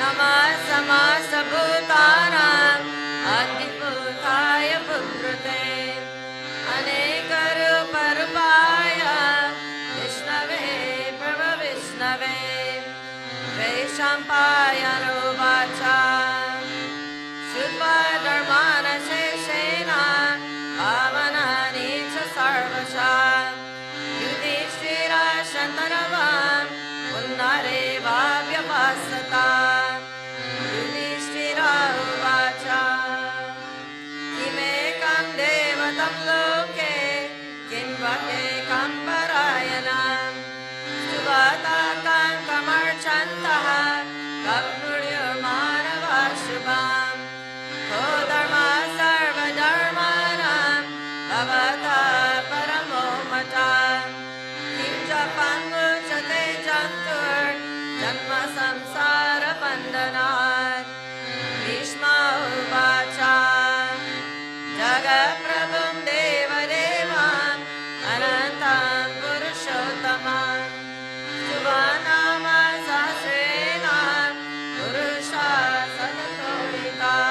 नमः समस्तभूतानां अधिभूताय भूभृते अनेकरूपरूपाय विष्णवे प्रभविष्णवे वैशम्पायनोवाच श्रुत्वा धर्मानशेषेण पावनानि च सर्वशः युधिष्ठिरशन्तनवं पुनरेवाभ्यपासता युधिष्ठिर उवाच किमेकं देवतं लोके किं वह्येकं परायणं स्तुवतां कमर्चन्तः कप्नुर्यमानवा शुभम् को धर्मः सर्वधर्माणां भवतः परमो मतः किं जपं मुच्यते जन्तुर्जन्म संसारबन्धनात् भीष्म उवाच जगत्प्रभुं देवदेवम् अनन्तं पुरुषोत्तमं स्तुवन्नामसहस्रेण पुरुषः सततोदितः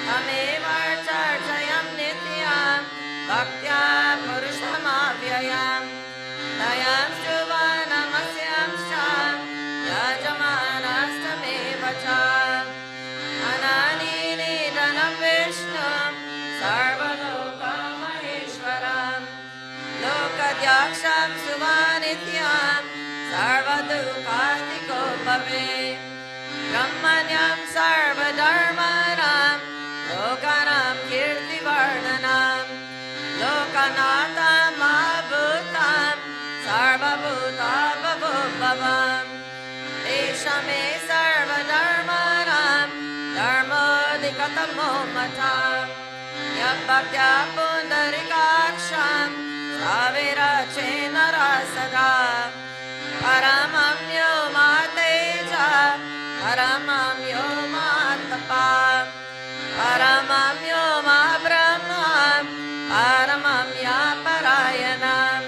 तमेवर्चर्चयं नित्यं भक्त्या पुरुषमव्ययम् दयं स्तुवन्नमस्यंश्च यजमानस्तमेव च अननीनिधनं विष्णुं सर्वलोकमहेश्वरं लोकाध्यक्षं सुवानित्यं सर्वदुःखातिको भवेत् ब्रह्मण्यं सर्वधर्माणां लोकानां कीर्तिवर्धनं लोकनाथं महाभूतं सर्वभूताभवं एष मे सर्वधर्माणां धर्मोऽधिकतमो मतः यः भक्त्या पुण्डरीकाक्षं साविरचे नरः सदा परमं यो मातेजः परमं यो मातपः परमं यो मा ब्रह्मं परमं या परायणं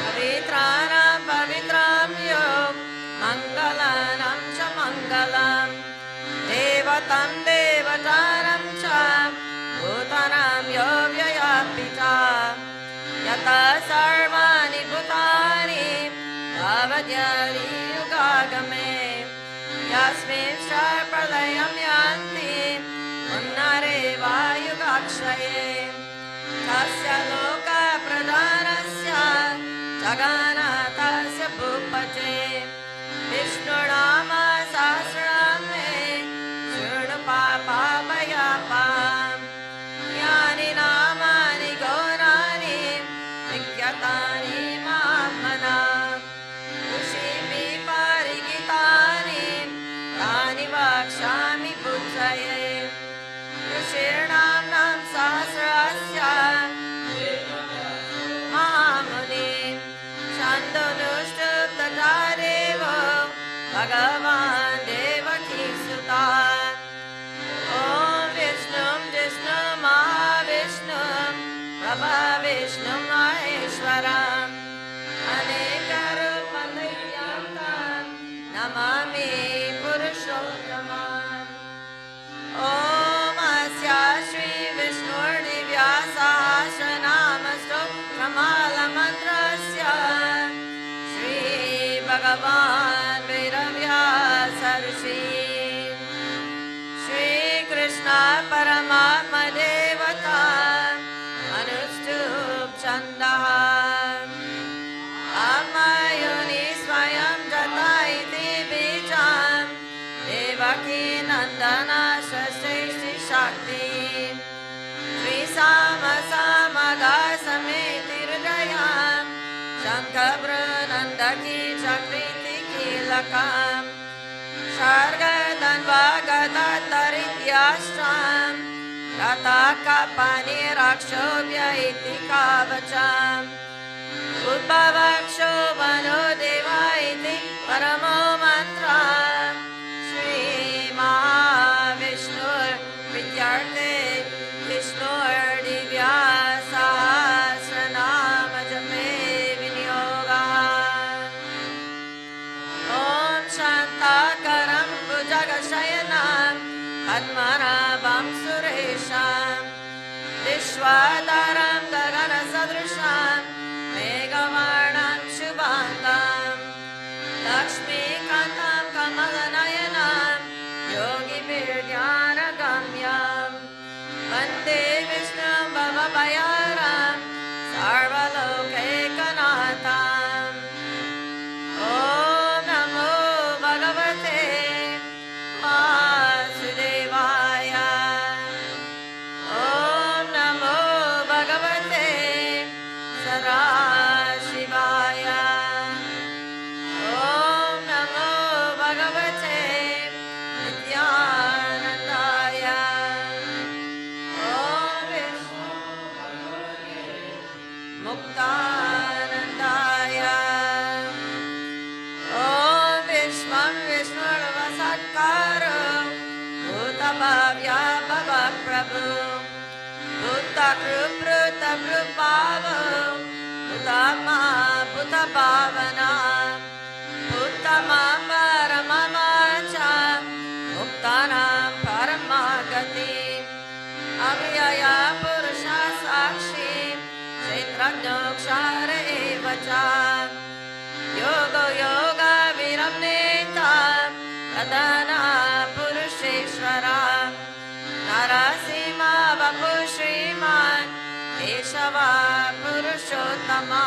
पवित्राणां पवित्रं यो मङ्गलानां च मङ्गलं देवतं देवतानां च भूतानां यो व्ययापिता यतः सर्वाणि भूतानि भवद्यदि युगागमे यस्मिन् च प्रलयं यान्ति पुनरेवायुगाक्षये तस्य लोकप्रधानस्य जगन्नाथस्य भूपते विष्णुनामसहस्रनाम मे शृणु पापाभयापहम् यानि नामानि गौराणि विज्ञातानि महात्मनः ऋषिभिः परिगीतानि तानि वक्ष्यामि बुद्धये ऋषीणां सहस्रस्य महामुनि शान्तनुष्टुप्तथा देवो भगवान् देवकीसुतः ॐ विष्णुं जिष्णुं महाविष्णुं प्रभविष्णुं महेश्वरम् अनेकरूपं तं नमामि पुरुषोत्तमम् ॐ अस्य श्रीविष्णुर्दिव्यसहस्रनामस्तोत्रमालमन्त्रस्य श्रीभगवान् वैरव्यासऋषि श्रीकृष्ण परमात्मा देवता अनुष्टुप् छन्दः आत्मयोनि स्वयं जता इति बीजं देवकी नन्दन षष्ठी शक्ति त्रिसामसमगासमेतिर्जयं शङ्खभ्रुनन्दकी चक्रीति कीलकम् सर्गधन्वागतरित्याश्रं रथकपानि रक्षोभ्य इति कवचम् उद्भवक्षोभनो देवा इति परमो मन्त्रः श्रीमहाविष्णुर्विद्यार्थे विष्णुर्दिव्यसहस्रनाम जपे विनियोगः ॐ शान्ताकारं भुजगशयनं विश्वाधारं गगनसदृशं मेघवर्णं शुभाङ्गं लक्ष्मीकान्तं कमलनयनं योगिभिर्ज्ञानगम्यं वन्दे विष्णुं भवभयहरं सर्वलोकैकनाथम् ॐ नमो भगवते वासुदेवाय ॐ नमो भगवते सदाशिवाय ॐ नमो भगवते नित्यानन्दाय ॐ विष्णु मुक्तानन्दाय ॐ विश्वं विष्णुर्वसत्कारो भूतभाव्या भवप्रभु भूतकृपृतभृभावो भूतमा भूतभावना भूतमा परममा च मुक्तानां परमा गति अव्यया पुरुषा साक्षी क्षेत्रज्ञोऽक्षर एव च योगो योगविरम्येता प्रधाना पुरुषेश्वरा नरसिंहा वपु श्रीमान् केशवा पुरुषोत्तमा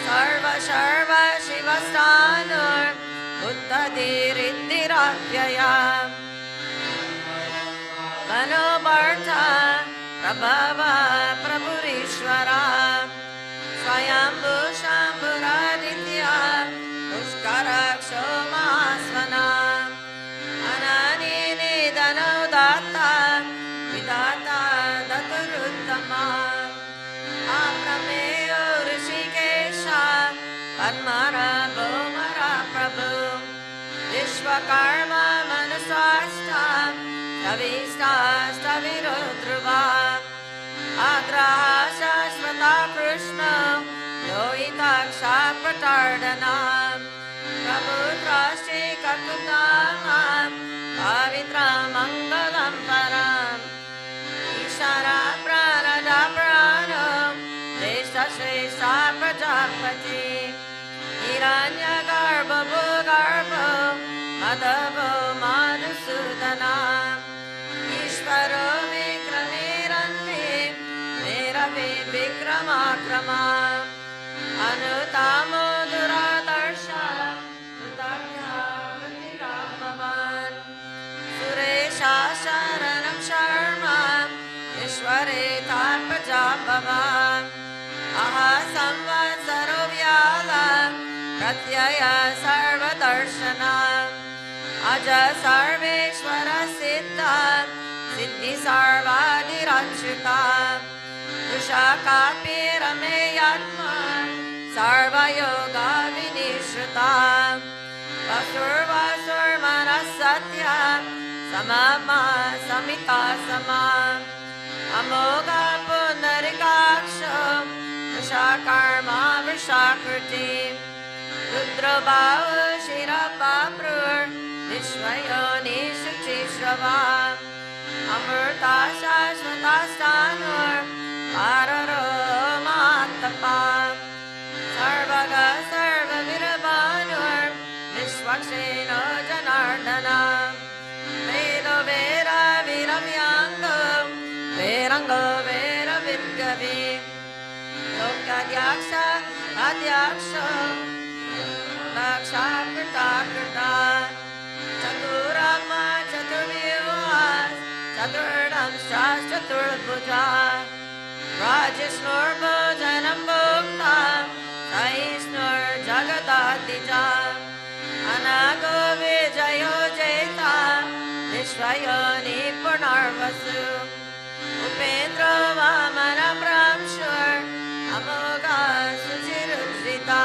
सर्व सर्व शिवस्थानुर्बुद्धधिरिद्धिराव्यया मनोभर्ता प्रभव प्रभुरीश्वरा स्वयंभू शम्भुरादित्या पुष्कराक्षो महास्वना अननीनि धनौदात्ता विधाता दतुरुत्तमा अप्रमेयो ऋषिकेश पद्मनाभो मरा प्रभु विश्वकर्मा मनुस्वाष्टा कविष्टाष्टविरो ध्रुवा आग्रहा शाश्वता कृष्ण लोहिताक्षा प्रताडना प्रभुत्राष्टे ककुतामां पवित्रमङ्गलं परम् ईशाना प्राणदा प्राणो ज्येष्ठश्रेष्ठा प्रजापति हिरण्यगर्भो भूगर्भो मदभो मधुसूदना ईश्वरो विक्रमेरन्वे मेरवे विक्रमाक्रमा अनुतामो दुरादर्श कृतज्ञापतिरामवान् सुरेशा शरणं शर्मा ईश्वरे तापजाभवान् अहा संवत्सरो व्याला प्रत्यय सर्वदर्शनम् अज सर्वेश्वर सिद्धा सिद्धि सर्वादिरच्युता वृषकापि रमेयात्मा सर्वयोगा विनिश्रुता वसुर्वसुर्मनः सत्या समामा समिता समा अमोघा पुनरिकाक्षो वृषाकर्मा वृषाकृति रुद्रबाहु शिरपाप्रुर् विश्वयोनिषु चिश्रवा अमृता शाश्वता स्थानुर् पाररो मातपा सर्वग सर्ववीरभानुर् विश्वक्षेणो जनार्दना वेदो वेद वीरव्याङ्गो वेरङ्गो वेरविद्गवे लोकाध्यक्ष अध्यक्षो दक्षाकृता कृता चतुरात्मा चतुर्व्यूहा चतुर्दंश्चाश्चतुर्भुजा राजिष्णुर्भोजनं भोक्ता सहिष्णुर्जगदादिजा अनागो विजयो जेता विश्वयोनि पुनर्वसु उपेन्द्रो वामन भ्रांशुर् अमोघा सुचिरुज्जिता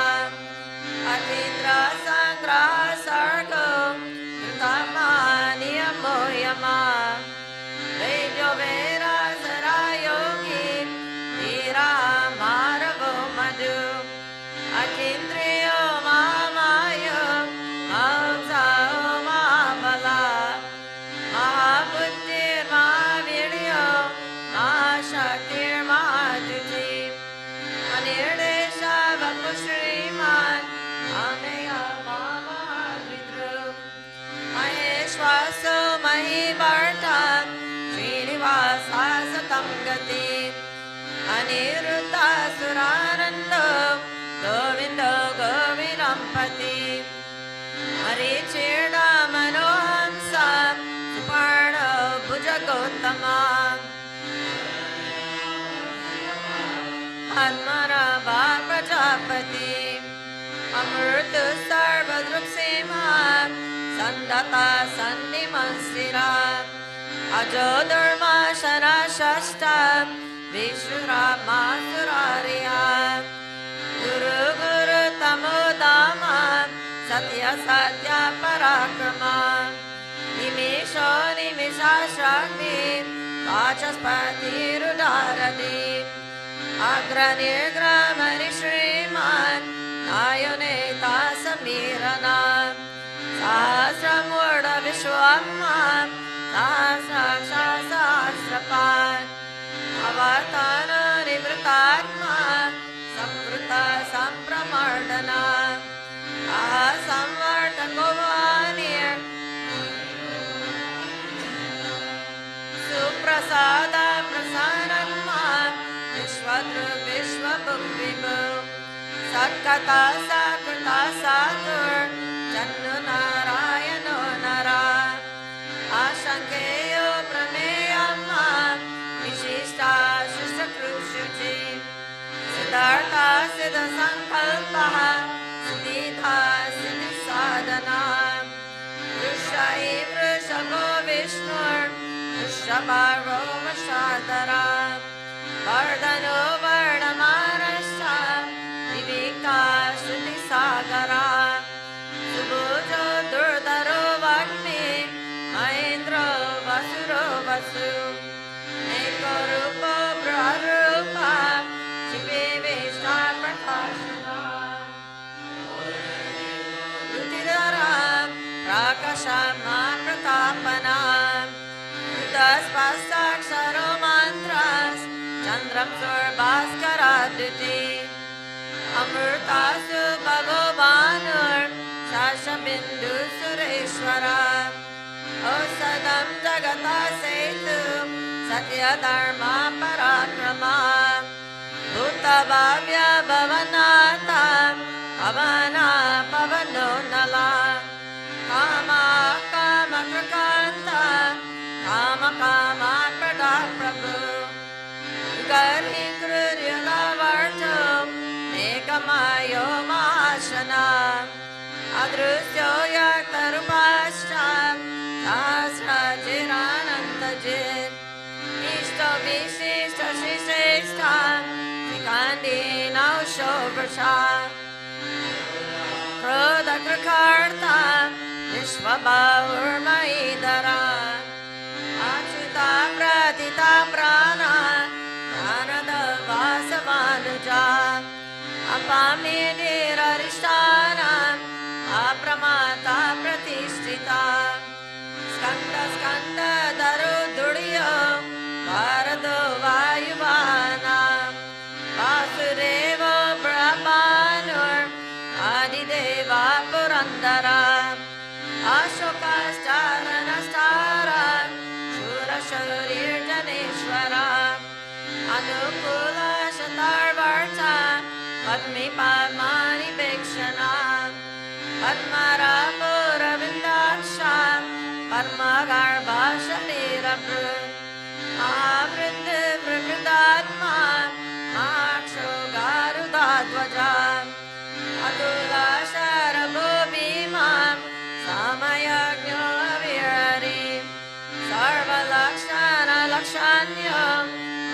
अतीन्द्र संग्रह सर्गो कृतमा नियमो यमा वैद्यो वेरासरा योगी वीरा मारवो मधु अतीन्द्रियो महामायो महंसा महाबला महाबुद्धिर्महावीर्यो महाशक्ति अनिरुद्धासुरानन्दो गोविन्दो गोविरम्पति मरीचीर्णामनोहंसा सुपर्णो भुजगोत्तमा आत्मनाभा प्रजापति अमृत सर्वदृक्सीमा सन्दता सन्निमंसिरा अजो धर्मा शना षष्टा विश्वरामासुरारिया गुरु गुरु तमो दामा सत्य सत्य पराक्रमा निमेषो निमिषाश्राग्नि वाचस्पतिरुदारति अग्रनिर्ग्रमणि श्रीमान् नायनेता समीरना सहस्रमूढ विश्वम्मा सहस्रपान् अवर्तन निवृतात्मा संवृत संप्रमर्दना संवर्तको वानिर् सुप्रसाद प्रसन्नमा विश्वदृक् विश्वभुक्विभु सत्कथा सकृता साधुर् जन्नु नारायणो नरा आशङ्केयो प्रमेयम्मा विशिष्टा शिष्टकृत्युचि सिद्धार्था सिद्धसङ्कल्पः सिद्धिधा सिद्धिसाधना वृषै वृषभो विष्णुर् वृषभारो वशाधरा वर्धनो वर्धमानश्च विवेका श्रुतिसागरा सुभुजो दुर्धरो वाग्मी महेन्द्रो वसुरो वसु एको रूपो बृहद्रूपा शिवे वेष्टा प्रकाशना रुचिधरा प्राकशमा प्रतापना ऋतस्पष्टाक्षरो मन्त्रस् चन्द्रं सुरभास्कराद्युति अमृतासु भगो भानुर् शासबिन्दु सुरेश्वरा औषधं जगता सेतु सत्यधर्मा पराक्रमा भूतभाव्य भवनाथा पवना पवनो नला कामा कामकृकान्ता काम कामा प्रदा प्रभु गर्हि कृर्युगवर्तो नेकमायो महाशना अदृश्यो यक्तरूपाश्च सहस्रचिरानन्तजित् इष्टो विशिष्ट शिश्रेष्ठ श्रीकान्तिनौ शोभृषा क्रोधकृकर्ता विश्वबाहुर्मयीधरा अच्युता प्रतिता प्राणा ज्ञानदवासवानुजा अपामेधिररिष्टानाम् अप्रमाता प्रतिष्ठिता स्कन्द स्कन्दधरो दुर्यो भारतो वायुवानां वासुदेवो ब्रह्मानुर् आदिदेवा पुरन्दरा अशोकाश्चारणस्तारा शूरशौर्यजनेश्वरा अनुकूलशतार्वर्चा पद्मिपामानिपेक्षणा पद्मरापुरविन्दाक्षा पद्मगर्भा शरीरभृत् आवृन्द प्रकृतात्मा माक्षो गारुदाध्वजा अतुलाशरभो भीमां सामयज्ञो अविहरि सर्वलक्षणलक्षान्यो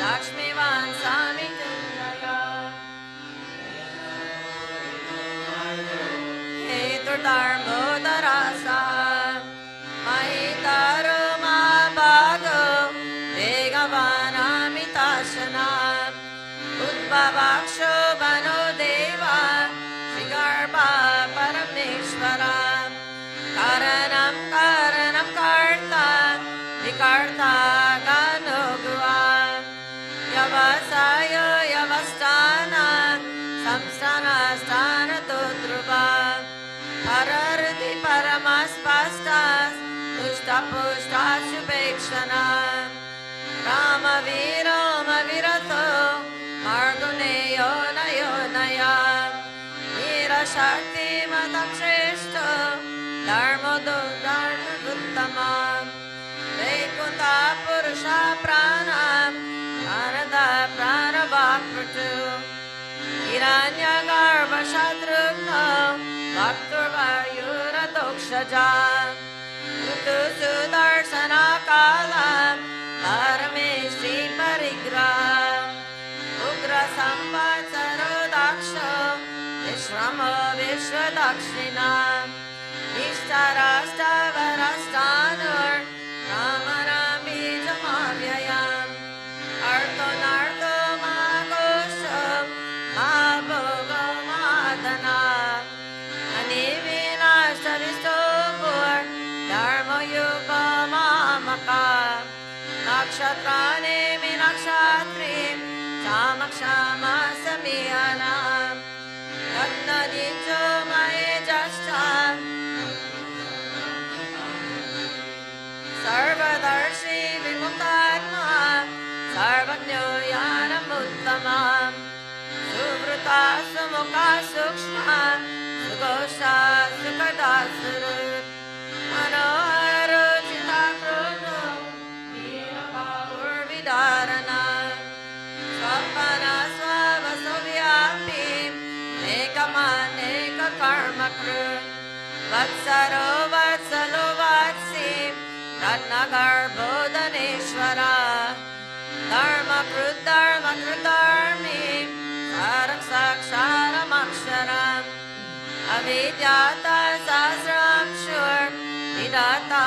लक्ष्मीवान् सामितुञ्जया हेतुर्धर्मोदरासः महितरो महाभागो वेगवानामिताशना उद्भवाक्षो वनो देवा श्रीगर्भा परमेश्वरा कारणं कारणं कर्ता विकर्ता गानो गुहा व्यवसाय व्यवस्थाना संस्थानस्थानतो Dhruva पररति परमस्पष्टास् तुष्टपुष्टाशुपेक्षणा रामवीरोमविरतो Pratu Hiranyagarbha Shatrugna Bhakturvayura Dokshaja Rutu Sudarsana Kala Parameshri Parigraha Ugra Samvatsaro Daksha Vishrama Vishwadakshina Ishtarashtavarashtanur Ramana Bijamavyayam Arto Narto Mahakosha Mahabhoga Mahadana Anivinashtaristopur Dharma Yuga Mahamaka Nakshatrane Minakshatrim Chamakshama Samiyanam Ratna Dinjo Mahejashta Sarvadarshi Vimuktatma Sarvajno Yanam Uttamam Suvrata Sumukha Sukshma Sugosha Sukadasuru Manohara Chitakruno Virapavur Vidarana Swapana Swavasovyapi Nekamaneka Karmakru Vatsaro Vatsalo Vatsim Ratnagarbho Dhaneshwara Dharma Krutarmi Sarak Saksharam Aksharam Avidyata Sahasram Shur Vidata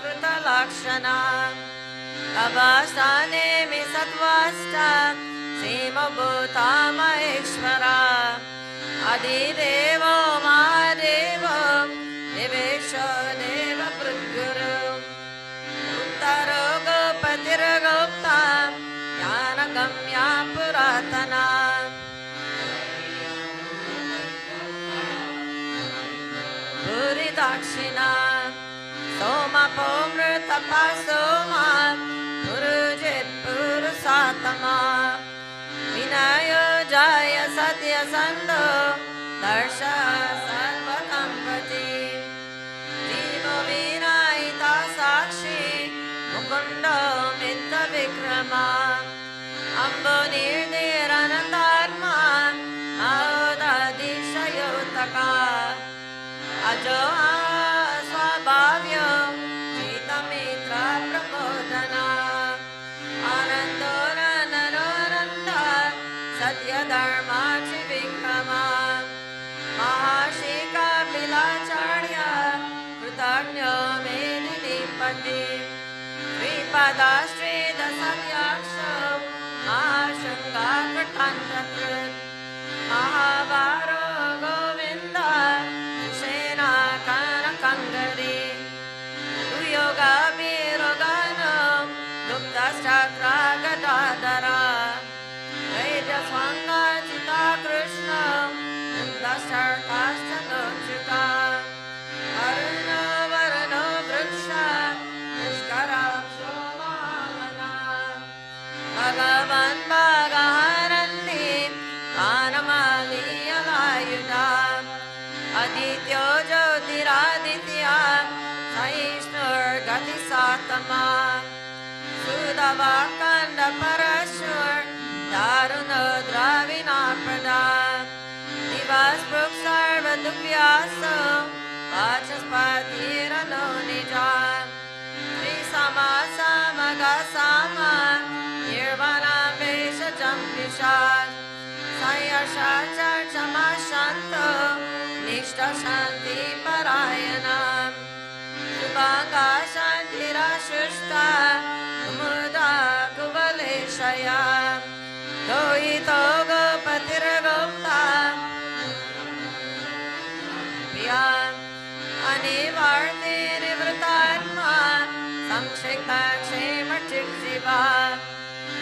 Kruta Lakshana Abhastane Mi Satvasta Sima Bhuta Maheshwara Adidevo Mahadevo Devesho Deva Prudguru Uttaro Gopatira Gopta Jnanagamya Puratana Puri Dakshina Soma Pomrita Pasoma Purujit Purusatama Vinayo Jaya Satya Sando Darsha Sarvakampati Jivo Vinayita Sakshi Mukundo Minta Vikrama Ambo Nirniranandarma Aodadishayotaka Ajoha Swabhavyo Jitamitra Pramodana Anandora Nanoranda Satya Dharma Trivikrama Mahashika Pilacharya Krutarnyo Medinipati Tripadashri Dasatyaksho Mahashanga Kratantakrut Mahavaro Govinda Sena Kanakangari Uyoga Virogano Guptashatra Gadadara Vajaswanga Chita Krishna Dastarkashtanochuta Aruna Varano Vriksha Nishkaraksho Mahamana Bhagavan Bhagaharandi Vanamaliyayuda Adityo Jyotiraditya Sahishnur Gati Satama Sudavakanda Parashur Daruna Dravina Prada Divas Bruksarva Dukvyaso Vachaspatirano Nija Trisama Samagasama Nirvana Vesha Jampisha Sayasha Charchama Shanto Nishta Shanti Parayanam Subhanga Shantira Shushta Muda Kuvaleshaya Dohito Gopatira Gopta Piyam Anivarti Nivritatma Samshikta Kshemarchik Shiva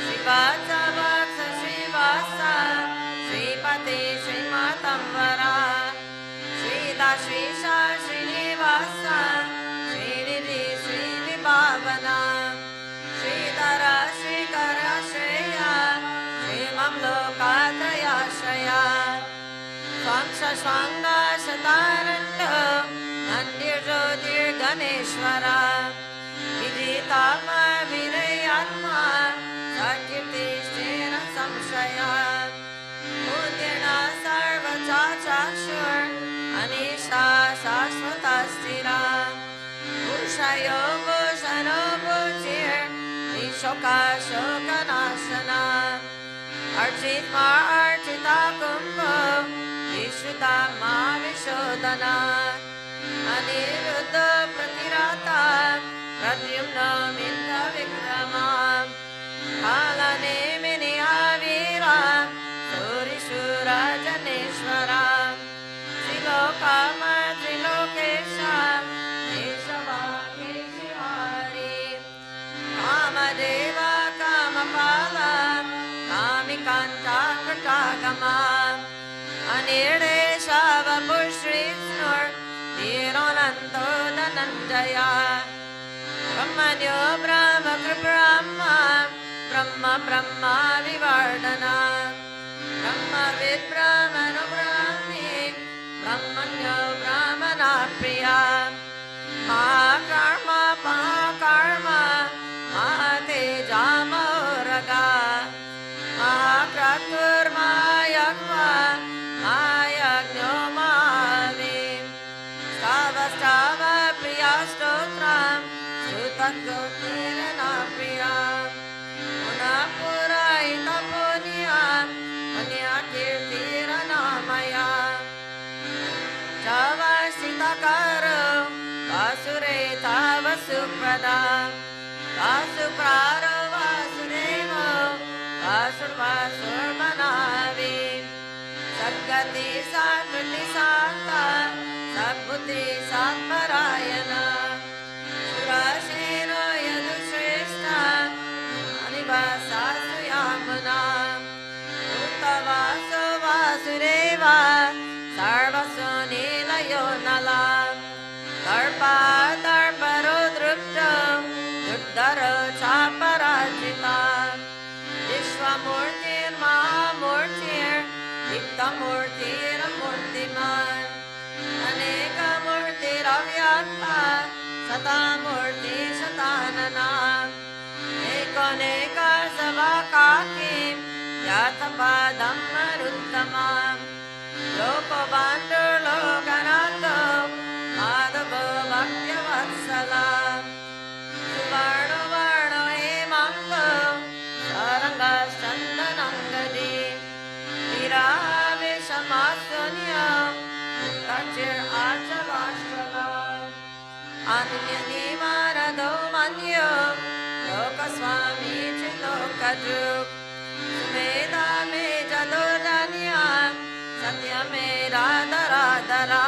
Shiva Savaksa Shivasa Shripati Srimatamvara Shrita Shrisha Srinivasa Srinidhi Srinivabhana Sridhara Shrikara Shreya Srimam Lokatrayashraya Swangsha Swanga Shataranda Nandir Jyotir Ganeshwara Viditama Virayatma Sakirti Shrina Samshaya Shokanashana Architma Archita Kumbho Vishruta Mavishodana Aniruddha Pratirata Pradyumna Minta Vikrama Kalane Minihavira Surishura Janeshwara Trilokama Trilokesha Keshava Keshihari Kamadeva Kamapala Kamikanta Kratagama Aniresha Vapushrishnur Vironanto Dananjaya Brahmanyo Brahma Kribrahma Brahma Brahma Vivardhana Brahma Vid Brahmano Brahmi Brahmanyo Brahmana Priya Mahakarma Mahakarma Mahateja Mahoraga Mahakratur Mahayagma Mahayagno Mahavim Stava Stava Priya Stotram Sutakyotirana Priya Munapura Ita Punya Punya Kirtirana Maya Java Sitakaro Vasureta Vasuprada Vasupraro Vasudevo Vasurvasurbanavi Sadgati Sakriti Santa Sabbuti Samparayana Surasheno Yadushrishta Anivasatu Yamuna Uttavaso Vasureva Sarvasunilayo Nalam Darpa Darparo Drupto Duddharo Chaparajita Vishwamurtir Mahamurtir Viktamurtir Murtiman Aneka Murtir Avyakta Satamurti Satanana Ekoneka Savakakim Yatapadam Maruttamam Lokobandar Lokanato Madhava Bhaktya-vatsala Suvarno Varno Hemango Saranga Chandanangadi Viraha Vishamasunya Tachir Achalashtrala Anyani Marado Manyo Lokaswami Chilokadrup Sumedha Mejaduranya Satya Radharadhara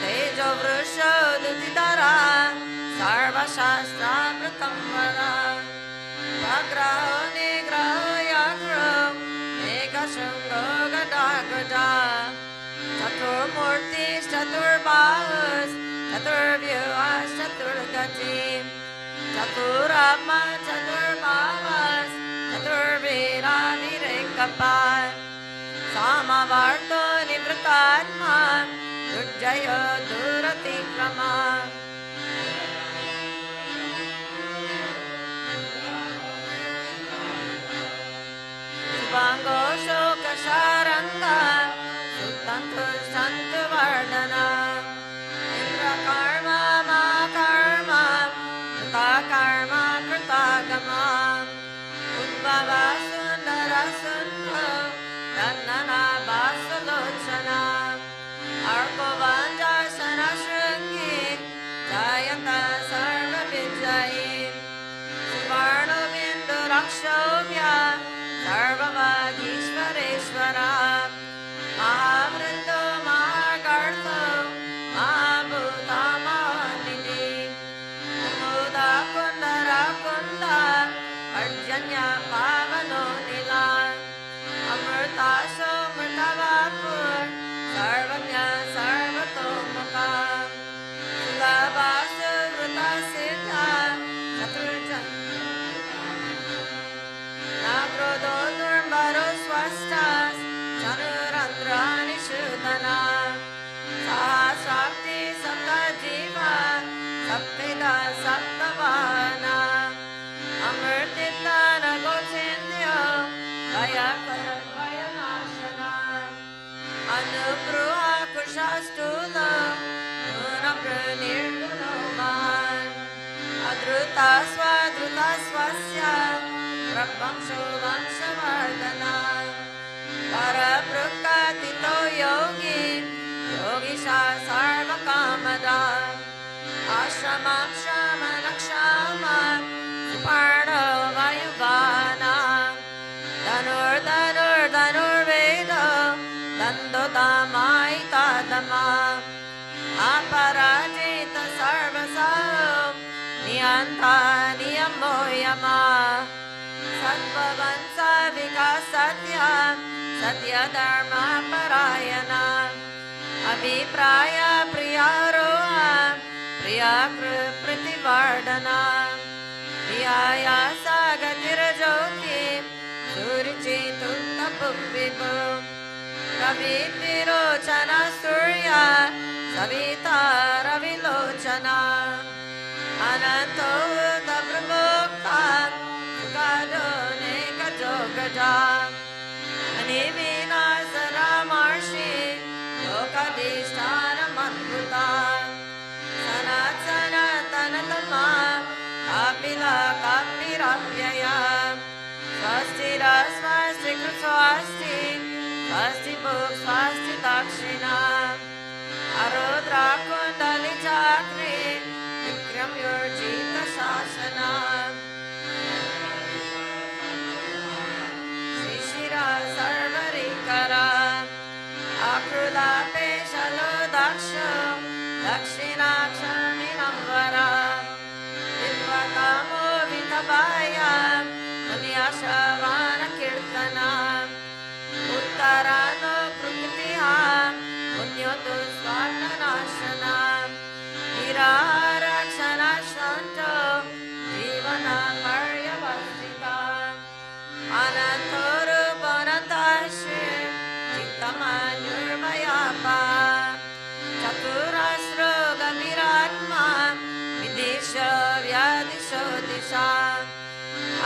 Tejo Vrusho Dudidara Sarva Shastra Pratamvara Vagraho Nigraho Yagro Megashungo Gadagraja Chatur Murtis Chatur Bahus Chatur Vyuhas Chatur Gati Chatur Atma Chatur Bhavas Chatur Vira Virekapad Samavarto Nivritatma Durjaya Duratikrama Subhango Shoka Sharanga Sutantu Santu Vardana Indra Karma Makarma Krita Karma Kritagama Udbhava Sundara Sundra Dannana Vasalochana Arkovanja Sanashringi Jayanta Sarva Vijayi Suvarno Bindu Rakshobhya Sarva Vagishvareshvara Mahavrindo Mahagartho Mahabhuta Mahanidhi Muda Kunda Rakunda Arjanya Pavano Nilan Amrita Somrita Vapur Sarvanya Sarvatomukha Sulabhasa Vrita Siddha Chaturjan Nagrodho Durmbaro Swastas Chanurandrani Shudana Sahasrakti Sapta Jiva Saptida Saptavana Amrtita Nagochendyo Vayakara Vayanashana Anupruha Kushastula Nunapranirguno Mahan Adruta Swadruta Prabhamsho Vamshavardhana Parabrukatito Yogi Yogisha Sarvakamada Ashramam Shamanakshama Suparno Vayuvana Danur Vedo Dandodamaita Dama Aparajita Sarvasaho Niyanta Niyamo Yama Sattvavansa Vikasatya Satya Dharma Parayana Abhipraya Priyaroha Priya Prativardhana Priyaya Sagatirajoti Surichitutta Bhuvibhu Ravi Virochana Surya Savita Ravilochana Ananto Dabrabhokta Sukadone Kajogaja Anivina Saramarshi Lokadishtana Madhuta Sanatsana Tanatama Kapila Kapiravyaya Swasti Swasti Swasti Swasti Bhuk Swasti Dakshina Arodra Kundali Chakri Vikram Yurjita Shasana Shishira Sarvarikara Akrula Peshalo Daksha Dakshinakshaminamvara Vipakamo Vitabaya Munyashavana Kirtana Uttarano Pruktiha Punyotu Swarnanashana Nirarakshana Shanto Jivana Paryavastita Anantoro Banatashir Chittamanyurmayapa Chaturasro Gaviratma Vidisha Vyadisho Disha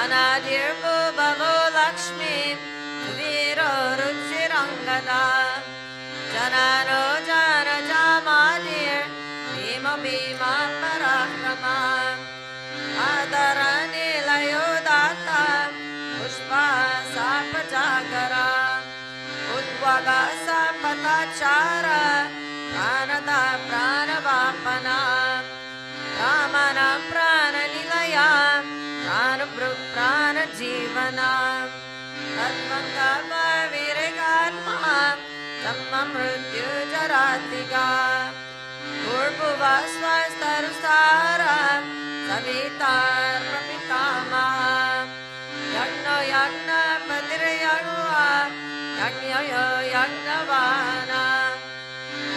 Anadirbo Bhavo Lakshmi Viro Ruchirangada Janano Jana Jamadir Bhima Bhima Parakrama Adarani Layodata Pushpa Sapajagara Udvaga Sapatachara Pranada Pranavapana Ramana Prananilaya Pranabruk Pranajivana Tatvangava Viregatma Tammamrutyu Jaratiga Purbuva Swastarusara Savitar Prapitama Yagno Yagna Patirayagua Yagnoyo Yagnavana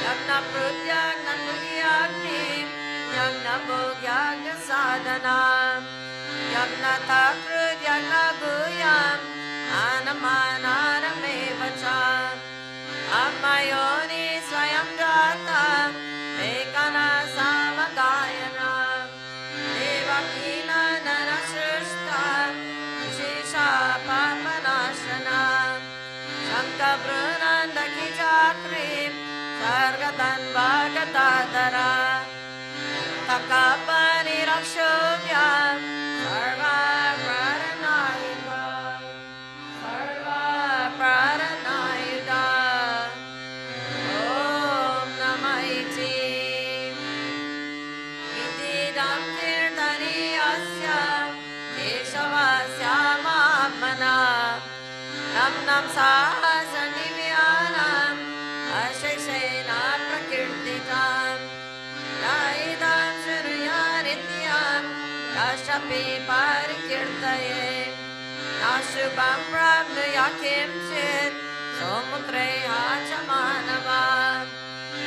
Yagna Prutyagna Punyagni Yagna Bhogyagna Sadhana Yagna Takrut Yagna Guyam Anamananamevacha Amayoni Swayam Jata Ekana Samagayana Devakina Nanashrishta Vishisha Papanashana Shankabrunanda Kichakri Sargatan Bhagatadara Takapani Rakshobhya Sarva Praranayuda Sarva Praranayuda Om Namaiti Ididam Kirtani Asya Keshavasya Mahamana Nam Nam Sahasranivyanam Asheshena Prakirtitam Yaidam Shruyanithyam Yashapi Parikirtaye Nashubham Prabhuyakim Chit Somutre Hachamanava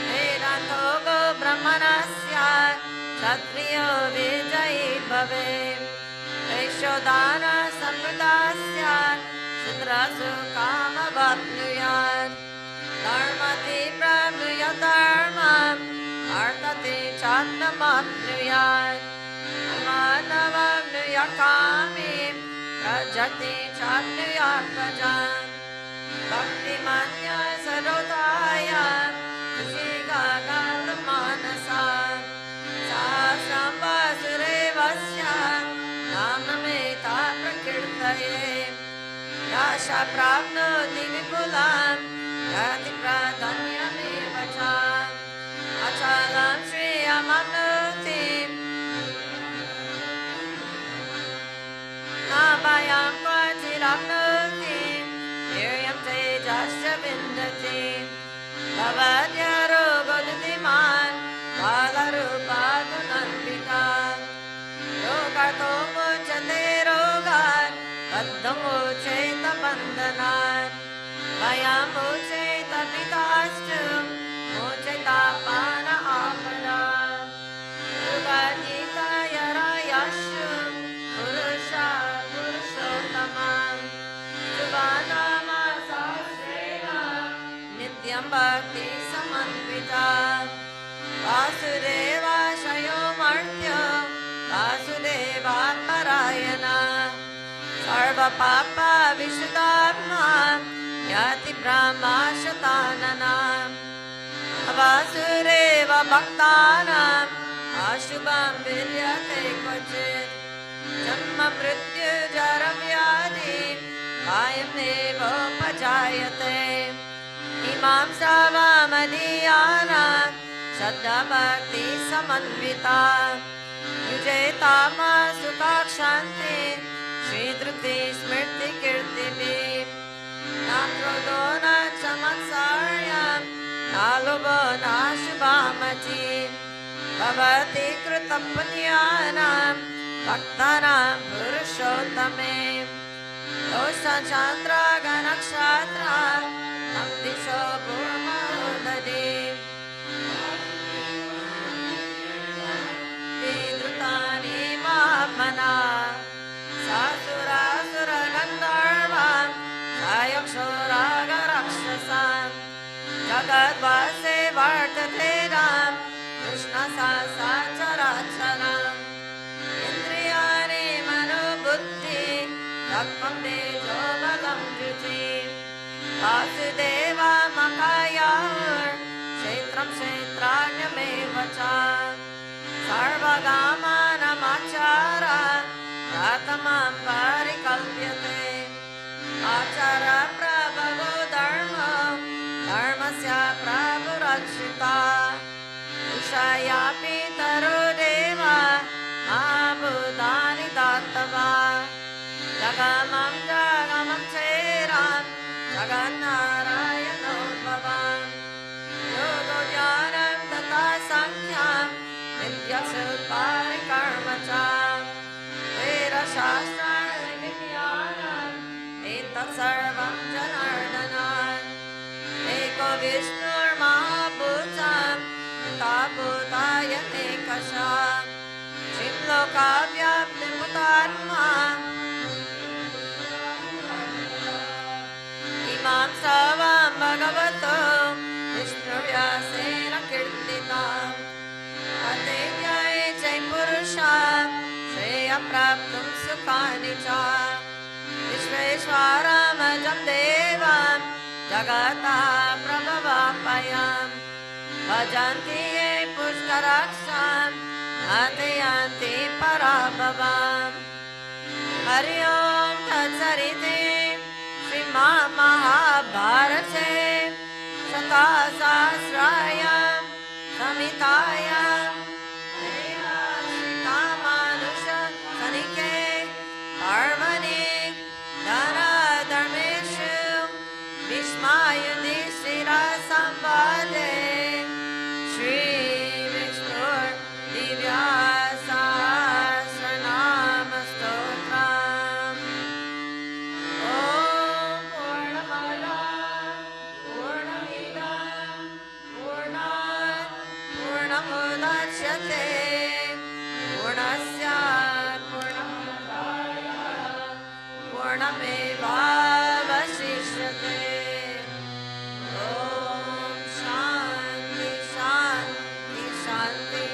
Vedantogo Brahmanasya Kshatriyo Vijayi Bhave Vaishodhana Sampradasya Sudrasu Kama Vapnuyat Dharmati Prabhuya Dharmam Artati Chandamapnuyat Amanavamnuya Kami Rajati Chanduyat Vajan Bhakti Manya Sarotaya Shiga Gata Manasa Sahasram Vasurevasya आशा प्राप्नोति विपुलां याति प्राधान्यमेव च अचलं श्रियमप्नोति नाभयं क्वचिदप्नोति वीर्यं तेजश्च विन्दति भवद्यरोगोदितिमान् बालरूपादुनन्विता रोगतो मुच्यते रोगान् बद्धमुच्येत बन्धनान् भयं मुच्येत पितास्तु मुच्येतापान आपदात् युगातीतयरयशु पुरुषा पुरुषोत्तमम् शुभानामसहस्रेण नित्यं भक्ति समन्विता वासुदेवाशयो मर्त्यो वासुदेवात्परायणः सर्वपापा विशुद्धात्मा याति ब्रह्मा शताननः वासुदेव भक्तानाम् अशुभं विद्यते क्वचित् जन्म मृत्यु जरव्याधि कायं नैवोपजायते इमां सर्वमदीयानां श्रद्धाभक्ति समन्विता युजेतामा सुखाक्षान्ति श्रीधृति स्मृति कीर्तिभिः न क्रोधो न च मत्सर्यं न लोभो न शुभामति भवति कृतपुण्यानां भक्तानां पुरुषोत्तमे दोषचन्द्रगणक्षत्रा तं दिशो भूमोदधि विधृतानि महात्मना सासुरासुरगन्धर्वां सायक्षोरागराक्षसां जगद्वासे वर्तते राम कृष्णसहस्रचराचरम् इन्द्रियाणि मनोबुद्धि तत्त्वं तेजो बलं धृति वासुदेवमकायाहुर्क्षेत्रं क्षेत्राण्यमेव च सर्वगामानमाचार प्रथमं परिकल्प्यते आचार प्रभवो धर्मो धर्मस्य प्रभुरक्षिता उषयापि तरो देव महाभूतानि दातवा जगमं जगमं चेरां जगन्नारायणोद्भवम् योगो ज्ञानं तथा संख्यां विद्यासुत्पारिकर्म च वेदशास्त्राणि विज्ञानम् एतत् सर्वं जनार्दनात् एको विष्णुर्महाभूतं तथा भूतायनेकशः क्षिं लोकव्याप्तिमुतात्मा इमां सर्वं भगवतो विष्णुव्यासेन कीर्तितम् अतेज्ञाये च पुरुषां श्रेयः प्राप्तुं सुखानि च विश्वेश्वरमजं देवं जगतः प्रभवापयम् भजन्ति ये पुष्कराक्षं हते यान्ति पराभवम् हरि ओं तत्सदिति श्रीमहाभारते शतसहस्रायां संहितायां श्रीरामनुजसनिके पर्वणि दानधर्मेषु भीष्मायुधिष्ठिरसंवादे श्रीविष्णुर्दिव्यसहस्रनामस्तोत्रम् ॐ पूर्णमदः पूर्णमिदं पूर्णात् पूर्णमुदच्यते पूर्णस्य पूर्णमादाय पूर्णमेवावशिष्यते ॐ शान्ति शान्ति शान्ति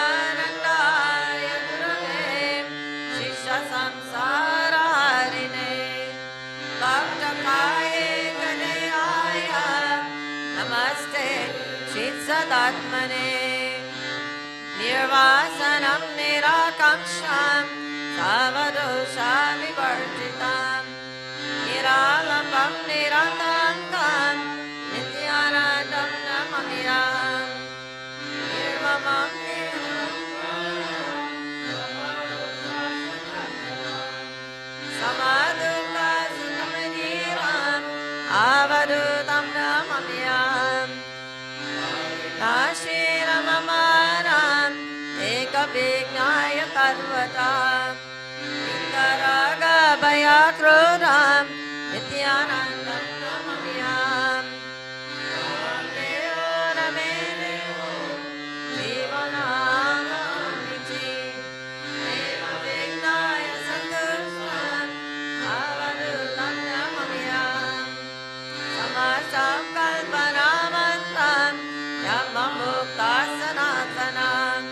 नित्यानन्दाय गुरवे शिष्यसंसारहारिणे भक्तकाये गणेयाय नमस्ते चित्सदात्मने निर्वासनं निराकाङ्क्षां Avadoshamivarjitam Niralambam Nirantankam Nityanandam Namamyam Nirmamam Samadukta Sukhamaniram Avadutam Namamyam Nashiramamaram Ekavignaya Karvatam Vikaraga Bhayakrodam Nityanandam Namamyam Deo Ramedeo Jivanamamiti Eva Vignaya Santushtam Avadutam Namamyam Samasam Kalpanamantam Yamamukta Sanatanam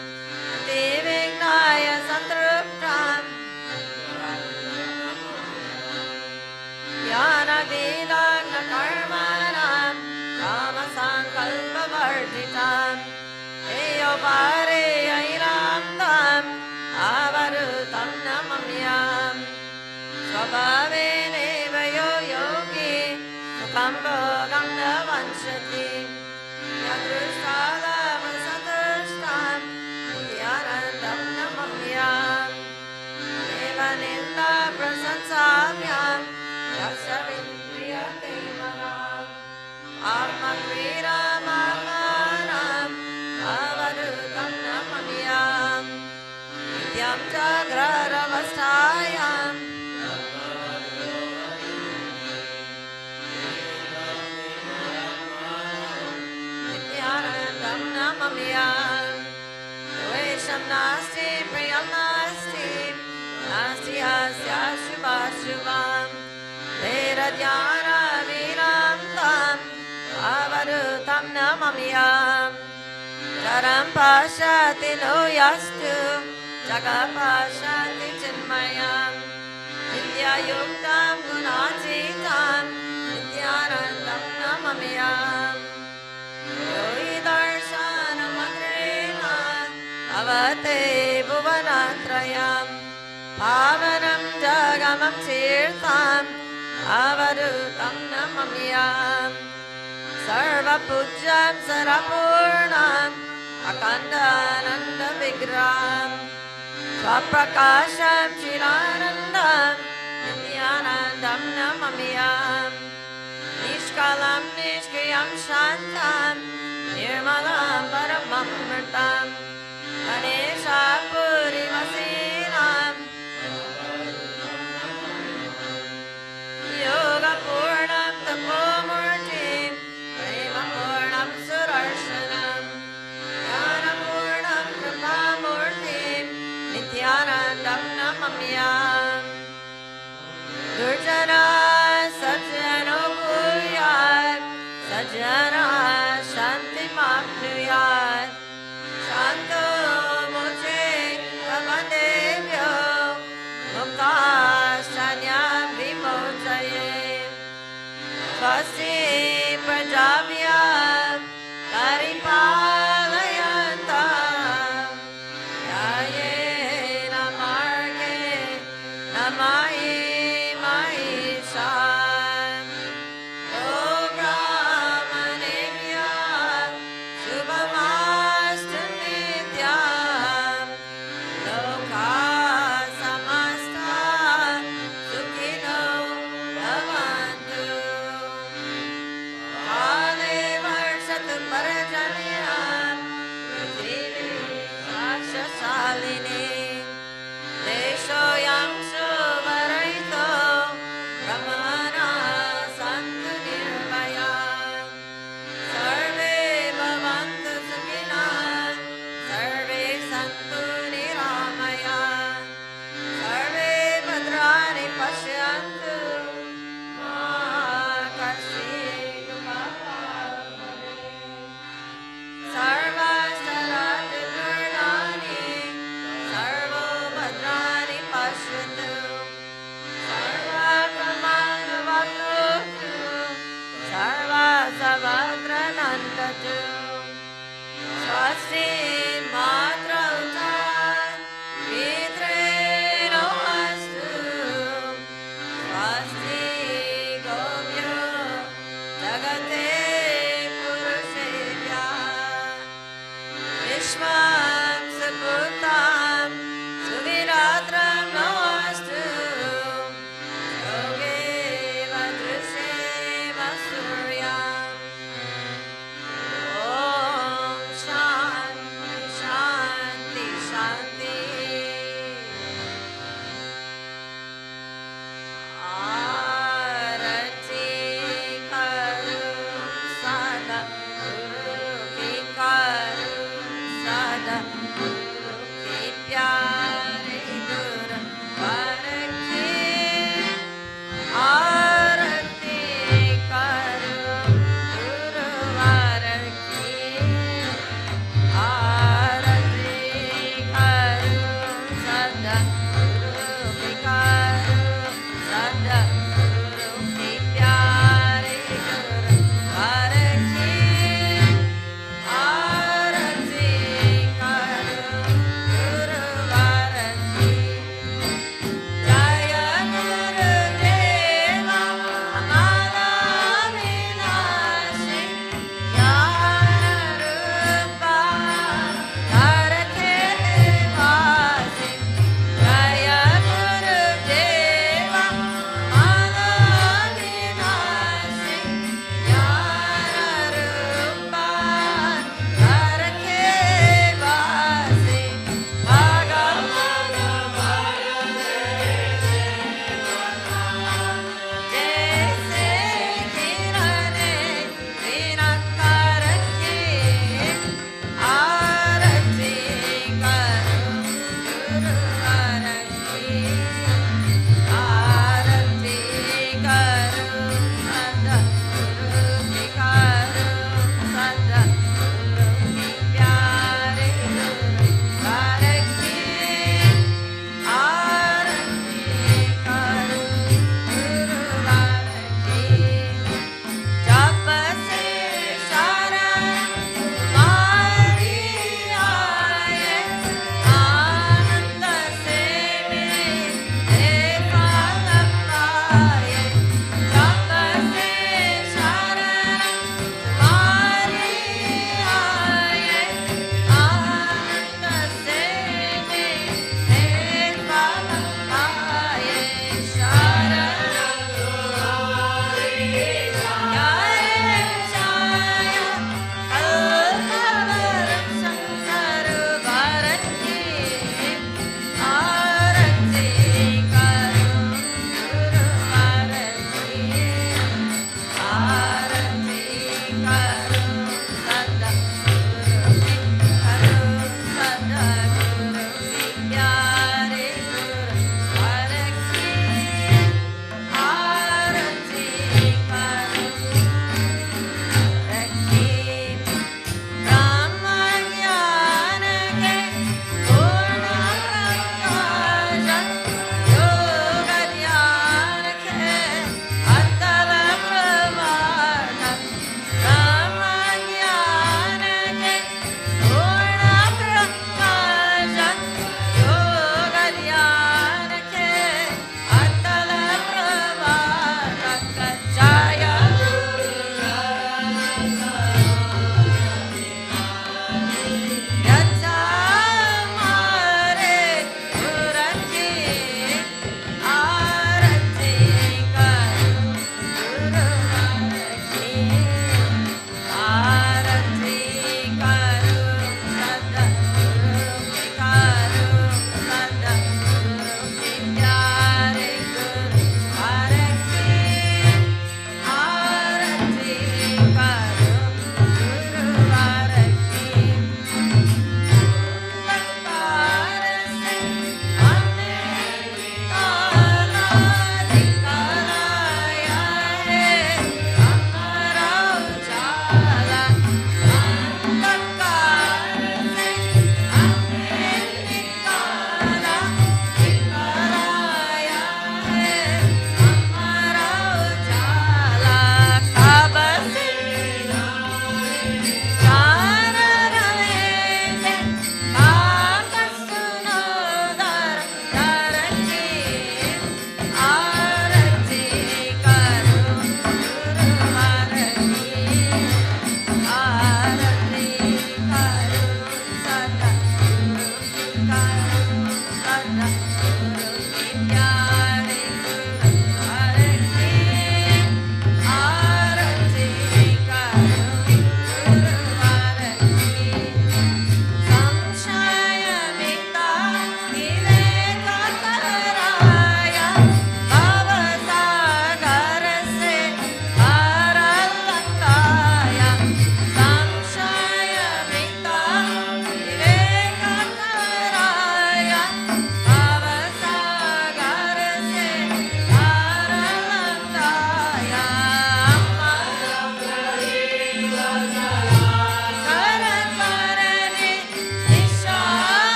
Divignaya Santruptam Yanadidagna Karmanam Kamasankalpavarjitam Eyopare Airamdam Avarutam Namamyam Swabhaveneva yo yogi Sukham bhogam na vanshati Yadrushtalam Santushtam Nityanandam Namamyam Devaninda Prasansamyam Yasavindriyate Manam Atmakriram Atmanam Avadutam Namamyam Nityam Jagraravastayam Nityanandam Namamyam Dvesham Nasti Priyam Nasti Nasti Asya Shubha Shubham Vedadhyana Viramtam Avadutam Namamyam Jaram Pashati no Yastu Jagapashati Chinmayam Nitya Yuktam Gunajitam Nityanandam Namamyam Yogi Darshana Matrena Avate Bhuvanatrayam Pavanam Jagamam Tirtham Avadutam Namamyam Sarva Pujam Sarapurnam Akandananda Vigram Swaprakasham Chiranandam Nityanandam Namamyam Nishkalam Nishkriyam Shantam Nirmalam Paramamritam Ganesha Purivasinam Yoga Purnam Tapomurtim Prema Purnam Surarshanam Jnana Purnam Kripamurtim Nityanandam Namamyam Durjana Sajjano Bhuyat Sajjana Shanti Mapnuyat Shanto Moche Kavandevyo Mukta Shanyam Vimochaye Swasti Prajavyam Paripalayantam Yayena Marge Namayi Mahisham Programanimya Shubhamastu Nityam Loka Samasta Sukhino Bhavantu Kale Varshatu Parajanyam Prithvi Sakshashalini Deshoyam Shubharito Brahmana Santu Nirvaya Sarve Bhavantu Sukhinah Sarve Santu Niramaya Sarve Bhadrani Pashyantu Ma Kasyet Bhavane Sarva Sarati Purnani Sarvo Bhadrani Pashyantu Sarva Kamana Vapnotu Sarva Savadranandatu Swasti Matra Utan Vitre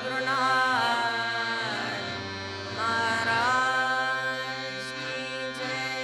सद्गुरुनाथ महाराज की जय।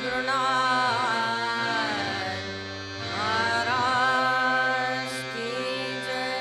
महाराज की जय।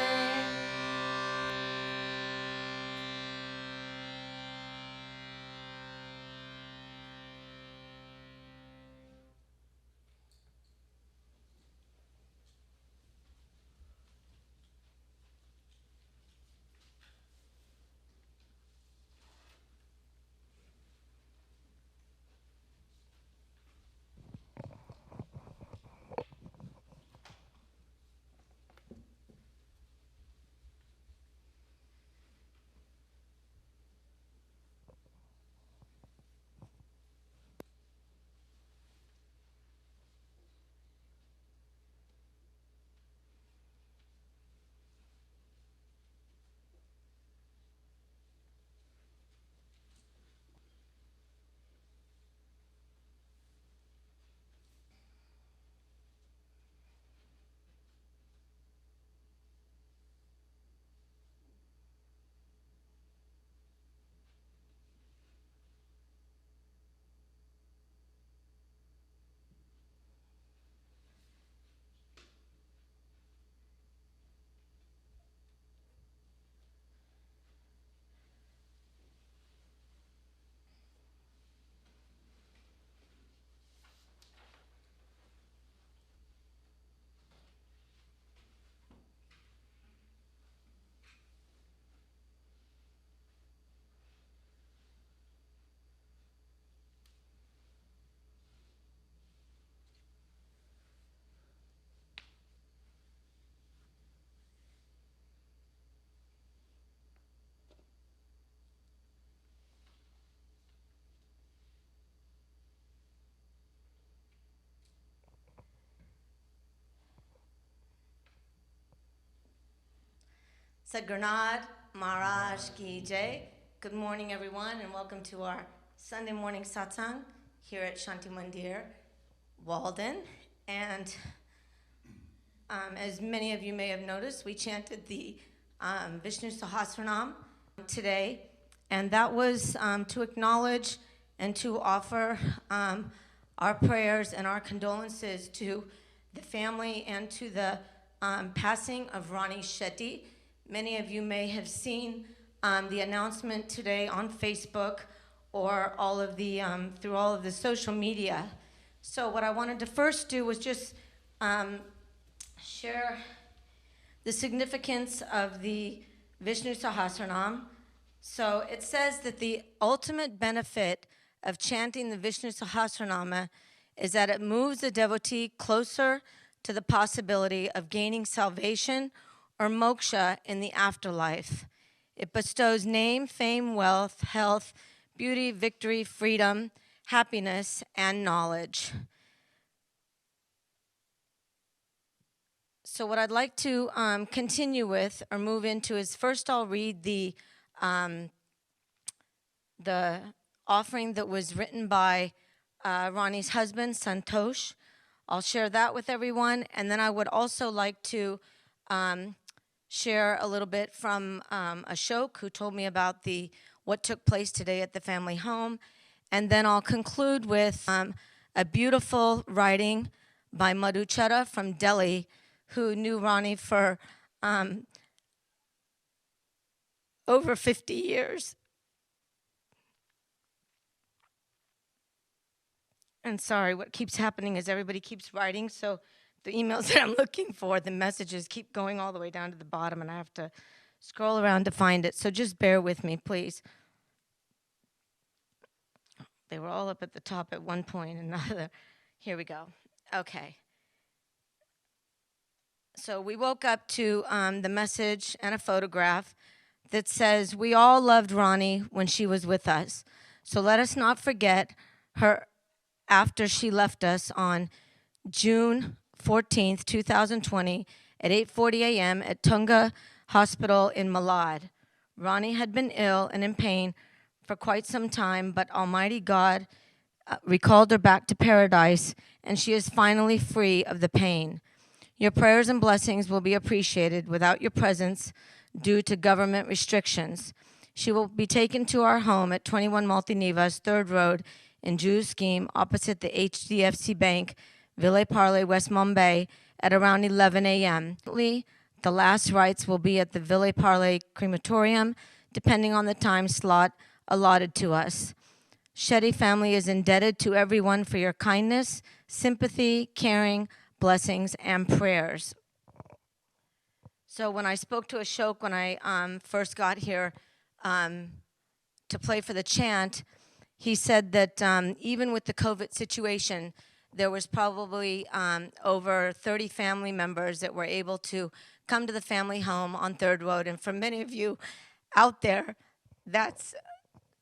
Sadgurnad Maharaj Ki Jai. Good morning, everyone, and welcome to our Sunday morning satsang here at Shanti Mandir, Walden. And as many of you may have noticed, we chanted the Vishnusahasranam today, and that was to acknowledge and to offer our prayers and our condolences to the family and to the passing of Ronnie Shetty. Many of you may have seen the announcement today on Facebook or all of the through all of the social media. So what I wanted to first do was just share the significance of the Vishnusahasranam. So it says that the ultimate benefit of chanting the Vishnusahasranama is that it moves the devotee closer to the possibility of gaining salvation or moksha in the afterlife. It bestows name, fame, wealth, health, beauty, victory, freedom, happiness, and knowledge. So what I'd like to continue with or move into is first I'll read the offering that was written by Ronnie's husband, Santosh. I'll share that with everyone, and then I would also like to share a little bit from Ashok, who told me about what took place today at the family home. And then I'll conclude with a beautiful writing by Madhuchara from Delhi, who knew Ronnie for over 50 years. And sorry, what keeps happening is everybody keeps writing, so the emails that I'm looking for, the messages keep going all the way down to the bottom, and I have to scroll around to find it. So just bear with me, please. They were all up at the top at one point, and another. Here we go. Okay. So we woke up to the message and a photograph that says, "We all loved Ronnie when she was with us. So let us not forget her after she left us on June 14th, 2020 at 8:40 a.m. at Tunga Hospital in Malad. Ronnie had been ill and in pain for quite some time, but Almighty God recalled her back to paradise, and she is finally free of the pain. Your prayers and blessings will be appreciated without your presence due to government restrictions. She will be taken to our home at 21 Maltinivas, 3rd Road in Jews scheme opposite the HDFC Bank, Ville Parle, West Mumbai, at around 11 a.m. The last rites will be at the Ville Parle crematorium, depending on the time slot allotted to us. Shetty family is indebted to everyone for your kindness, sympathy, caring, blessings, and prayers. So when I spoke to Ashok when I first got here to play for the chant, he said that even with the COVID situation, there was probably over 30 family members that were able to come to the family home on 3rd Road. And for many of you out there, that's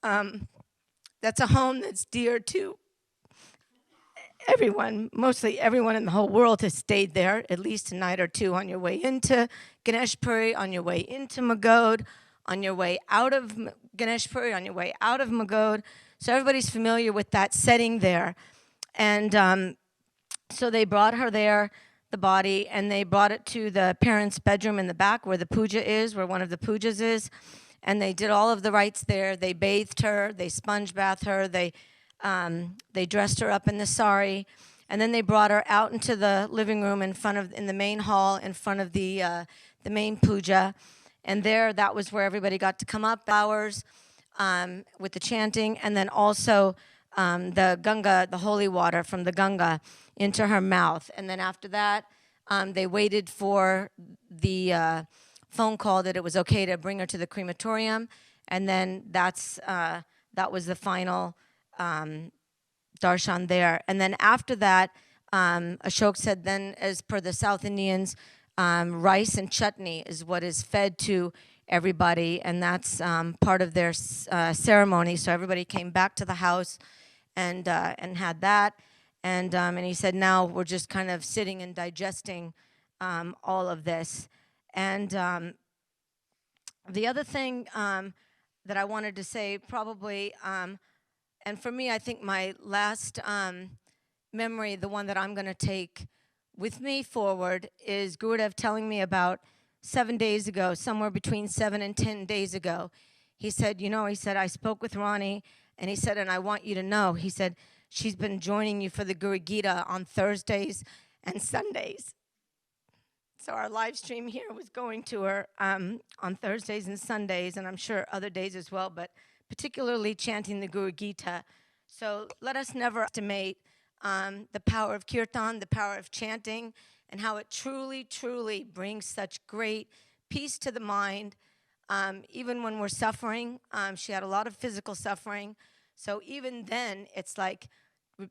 a home that's dear to everyone. Mostly everyone in the whole world has stayed there at least a night or two on your way into Ganeshpuri, on your way into Magod, on your way out of Ganeshpuri, on your way out of Magod. So everybody's familiar with that setting there. And so they brought her there, the body, and they brought it to the parents' bedroom in the back where the puja is, where one of the pujas is. And they did all of the rites there. They bathed her, they sponge bathed her, they dressed her up in the sari, and then they brought her out into the living room in the main hall in front of the main puja. And there, that was where everybody got to come up hours with the chanting, and then also the Ganga, the holy water from the Ganga, into her mouth. And then after that, they waited for the phone call that it was okay to bring her to the crematorium, and then that was the final darshan there. And then after that, Ashok said then, as per the South Indians, rice and chutney is what is fed to everybody, and that's part of their ceremony. So everybody came back to the house and had that. And he said, now we're just kind of sitting and digesting all of this. And the other thing that I wanted to say probably, and for me, I think my last memory, the one that I'm going to take with me forward, is Gurudev telling me about 7 days ago, somewhere between 7 and 10 days ago. He said, I spoke with Ronnie, and he said, and I want you to know, he said, she's been joining you for the Guru Gita on Thursdays and Sundays. So our live stream here was going to her on Thursdays and Sundays, and I'm sure other days as well, but particularly chanting the Guru Gita. So let us never estimate the power of kirtan, the power of chanting, and how it truly, truly brings such great peace to the mind. Even when we're suffering, she had a lot of physical suffering. So even then, it's like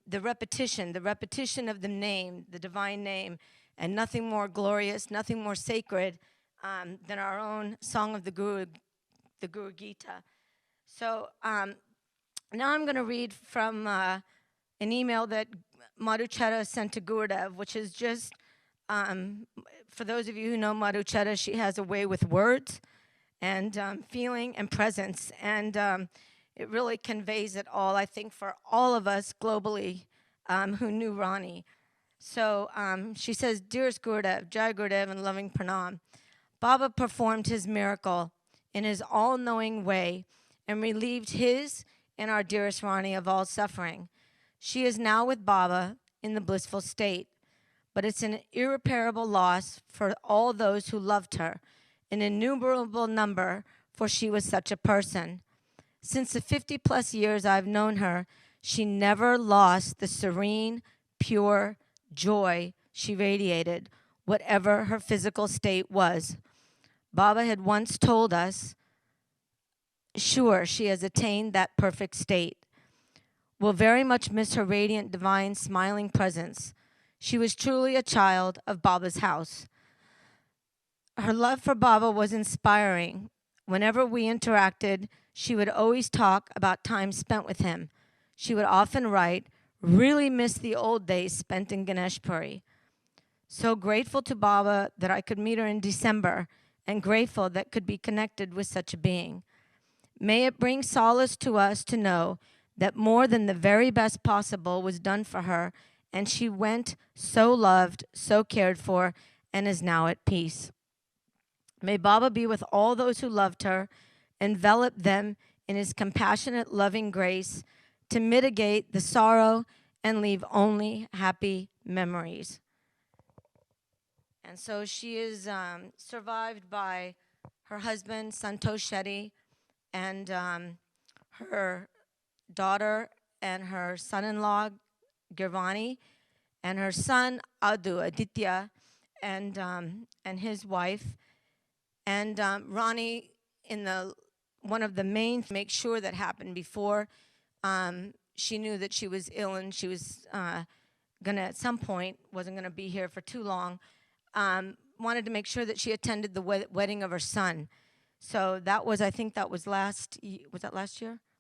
the repetition of the name, the divine name, and nothing more glorious, nothing more sacred than our own song of the Guru Gita. So now I'm going to read from an email that Madhuchara sent to Gurudev, which is just, for those of you who know Madhuchara, she has a way with words and feeling and presence, and it really conveys it all, I think, for all of us globally who knew Ronnie. So she says, Dearest Gurudev, Jai Gurudev, and loving pranam, Baba performed his miracle in his all-knowing way and relieved his and our dearest Ronnie of all suffering. She is now with Baba in the blissful state, but it's an irreparable loss for all those who loved her, an innumerable number, for she was such a person. Since the 50-plus years I've known her, she never lost the serene, pure joy she radiated, whatever her physical state was. Baba had once told us, sure, she has attained that perfect state. We'll very much miss her radiant, divine, smiling presence. She was truly a child of Baba's house. Her love for Baba was inspiring. Whenever we interacted, she would always talk about time spent with him. She would often write, really miss the old days spent in Ganeshpuri. So grateful to Baba that I could meet her in December, and grateful that could be connected with such a being. May it bring solace to us to know that more than the very best possible was done for her, and she went so loved, so cared for, and is now at peace. May Baba be with all those who loved her, envelop them in his compassionate, loving grace, to mitigate the sorrow and leave only happy memories. And so she is survived by her husband, Santosh Shetty, and her daughter and her son-in-law, Girvani, and her son, Aditya, and his wife. And Ronnie, in one of the main make sure that happened before she knew that she was ill and she was gonna at some point wasn't gonna be here for too long. Wanted to make sure that she attended the wedding of her son. So that was, I think that was last year?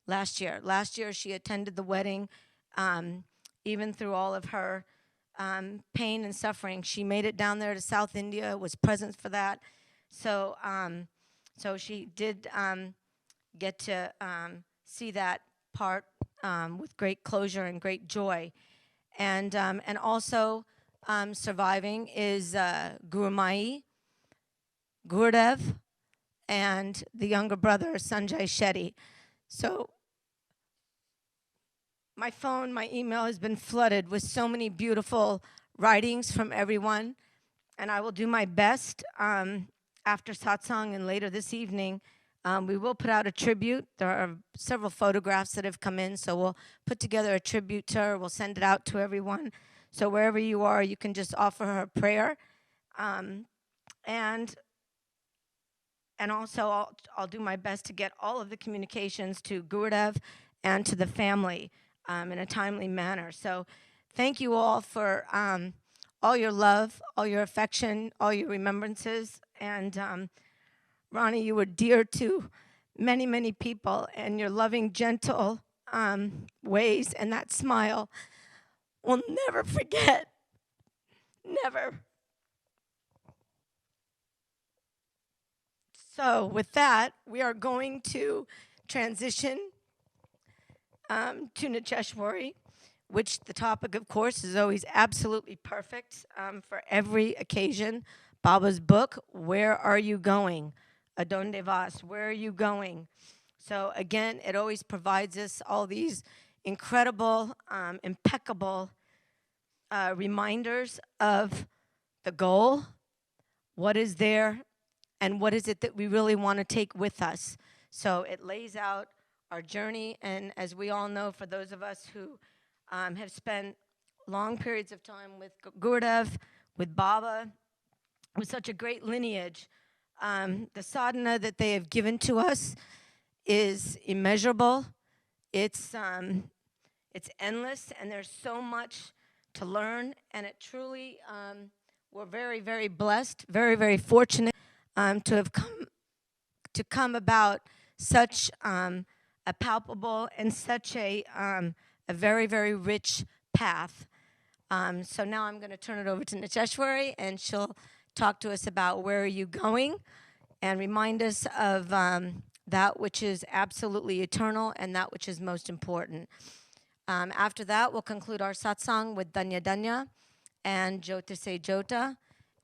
Last year. Last year she attended the wedding, even through all of her pain and suffering. She made it down there to South India, was present for that. So so she did get to see that part with great closure and great joy. And also surviving is Gurumai, Gurudev, and the younger brother, Sanjay Shetty. So my phone, my email has been flooded with so many beautiful writings from everyone, and I will do my best after satsang and later this evening. We will put out a tribute. There are several photographs that have come in, so we'll put together a tribute to her. We'll send it out to everyone. So wherever you are, you can just offer her a prayer. And also, I'll do my best to get all of the communications to Gurudev and to the family in a timely manner. So thank you all for all your love, all your affection, all your remembrances. And Ronnie, you were dear to many, many people, and your loving, gentle ways and that smile we'll never forget. Never. So with that, we are going to transition to Nityeshwari, which the topic, of course, is always absolutely perfect for every occasion. Baba's book, Where Are You Going? Adonde Vas, where are you going? So again, it always provides us all these incredible, impeccable reminders of the goal, what is there, and what is it that we really want to take with us. So it lays out our journey, and as we all know, for those of us who have spent long periods of time with Gurudev, with Baba, with such a great lineage, the sadhana that they have given to us is immeasurable. It's endless, and there's so much to learn, and it truly, we're very, very blessed, very, very fortunate to have come about such a palpable and such a very, very rich path. So now I'm going to turn it over to Nityeshwari, and she'll talk to us about where are you going and remind us of that which is absolutely eternal and that which is most important. After that, we'll conclude our satsang with Danya Danya and Jyota Se Jyota,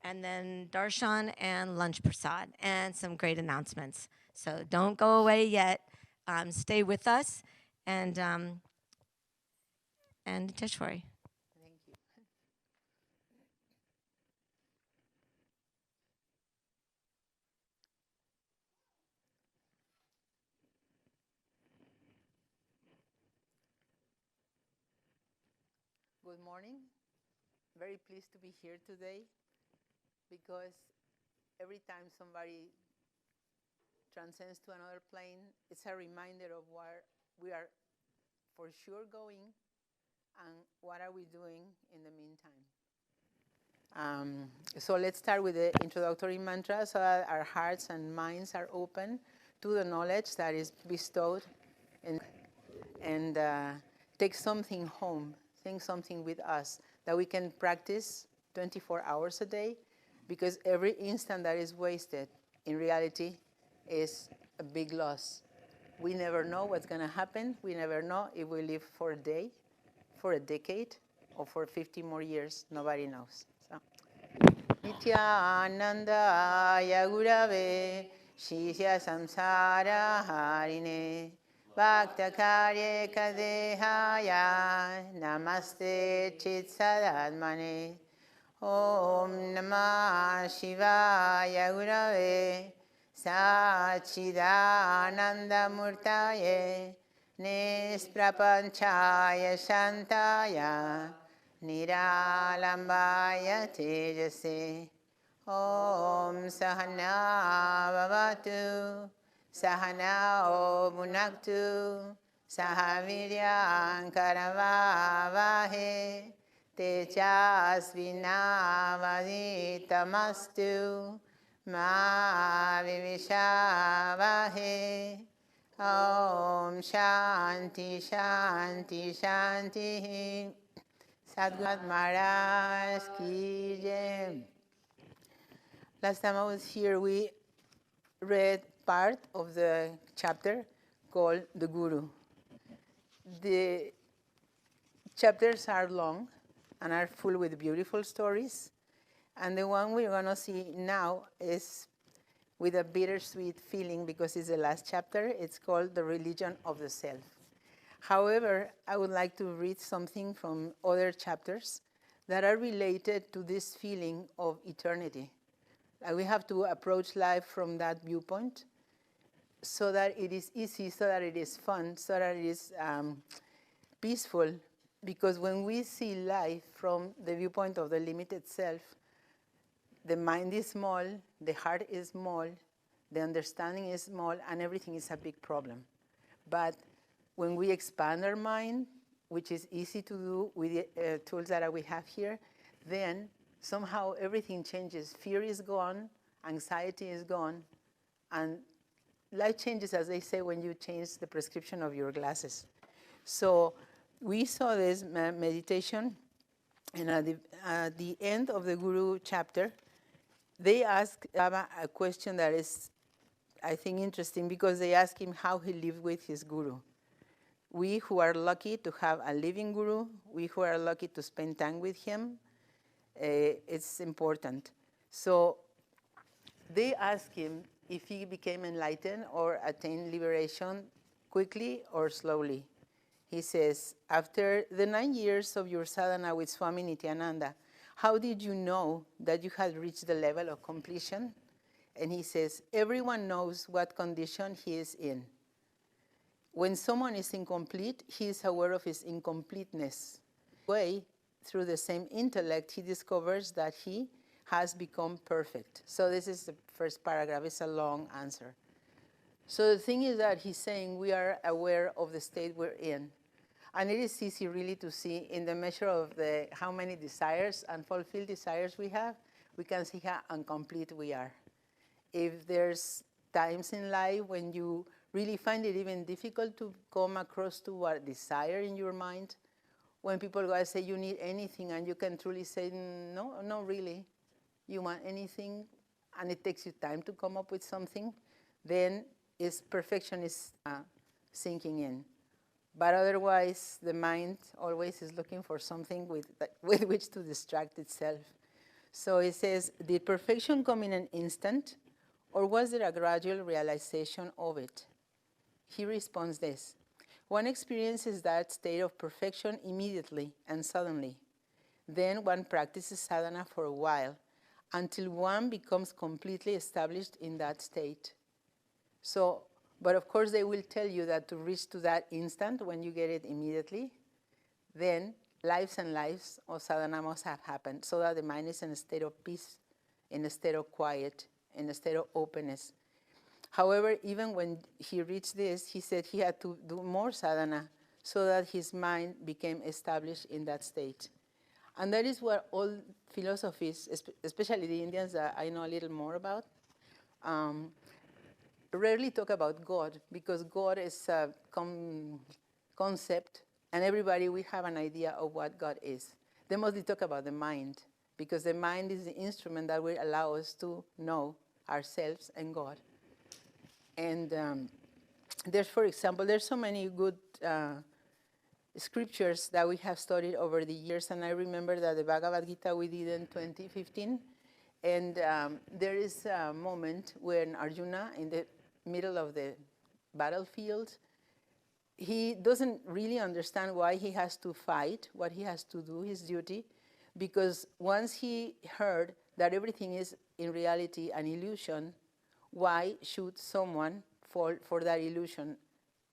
and then darshan and lunch prasad, and some great announcements. So don't go away yet. Stay with us, and Nityeshwari. Thank you. Good morning. Very pleased to be here today, because every time somebody transcends to another plane, it's a reminder of where we are for sure going and what are we doing in the meantime. So let's start with the introductory mantra so that our hearts and minds are open to the knowledge that is bestowed, and take something home, take something with us that we can practice 24 hours a day, because every instant that is wasted in reality is a big loss. We never know what's going to happen. We never know if we live for a day, for a decade, or for 50 more years. Nobody knows. So, Nityananda Yagurave Shishya Samsara Harine Bhaktakarye Kadehaya Namaste Chitsadatmane Om Namah Shivaya Gurave Sachidananda Murtaye Nisprapanchaya Shantaya Niralambaya Tejase Om Sahana Bhavatu Sahana Bhunaktu Sahaviryam Karavavahe Tejasvinavaditamastu Ma Vivishavavahe Om Shanti Shanti Shanti Sadguru Maharaj Ki Jai. Last time I was here, we read part of the chapter called The Guru. The chapters are long and are full with beautiful stories. And the one we're going to see now is with a bittersweet feeling because it's the last chapter. It's called The Religion of the Self. However, I would like to read something from other chapters that are related to this feeling of eternity. We have to approach life from that viewpoint so that it is easy, so that it is fun, so that it is peaceful. Because when we see life from the viewpoint of the limited self, the mind is small, the heart is small, the understanding is small, and everything is a big problem. But when we expand our mind, which is easy to do with the tools that we have here, then somehow everything changes. Fear is gone, anxiety is gone, and life changes, as they say, when you change the prescription of your glasses. So we saw this meditation, and at the end of the Guru chapter, they ask Baba a question that is, I think, interesting, because they ask him how he lived with his Guru. We who are lucky to have a living Guru, we who are lucky to spend time with him, it's important. So they ask him if he became enlightened or attained liberation quickly or slowly. He says, after the 9 years of your sadhana with Swami Nityananda, how did you know that you had reached the level of completion? And he says, everyone knows what condition he is in. When someone is incomplete, he is aware of his incompleteness. Through the same intellect, he discovers that he has become perfect. So this is the first paragraph. It's a long answer. So the thing is that he's saying we are aware of the state we're in. And it is easy really to see in the measure of how many desires, unfulfilled desires we have, we can see how incomplete we are. If there's times in life when you really find it even difficult to come across to what desire in your mind, when people go and say you need anything and you can truly say, no, not really. You want anything and it takes you time to come up with something, then perfection is sinking in. But otherwise, the mind always is looking for something with which to distract itself. So it says, did perfection come in an instant, or was there a gradual realization of it? He responds this. One experiences that state of perfection immediately and suddenly. Then one practices sadhana for a while until one becomes completely established in that state. So, but of course they will tell you that to reach to that instant when you get it immediately, then lives and lives of sadhana must have happened so that the mind is in a state of peace, in a state of quiet, in a state of openness. However, even when he reached this, he said he had to do more sadhana so that his mind became established in that state. And that is what all philosophies, especially the Indians that I know a little more about, rarely talk about God, because God is a concept, and everybody, we have an idea of what God is. They mostly talk about the mind, because the mind is the instrument that will allow us to know ourselves and God. And there's, for example, there's so many good scriptures that we have studied over the years, and I remember that the Bhagavad Gita we did in 2015, and there is a moment when Arjuna, in the middle of the battlefield, he doesn't really understand why he has to fight, what he has to do, his duty, because once he heard that everything is in reality an illusion, why should someone fall for that illusion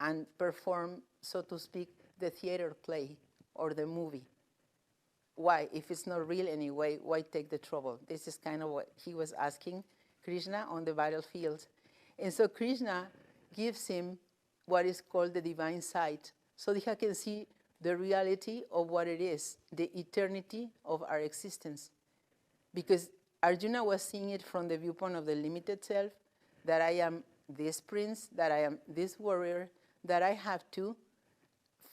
and perform, so to speak, the theater play or the movie? Why? If it's not real anyway, why take the trouble? This is kind of what he was asking Krishna on the battlefield. And so Krishna gives him what is called the divine sight, so that he can see the reality of what it is, the eternity of our existence. Because Arjuna was seeing it from the viewpoint of the limited self, that I am this prince, that I am this warrior, that I have to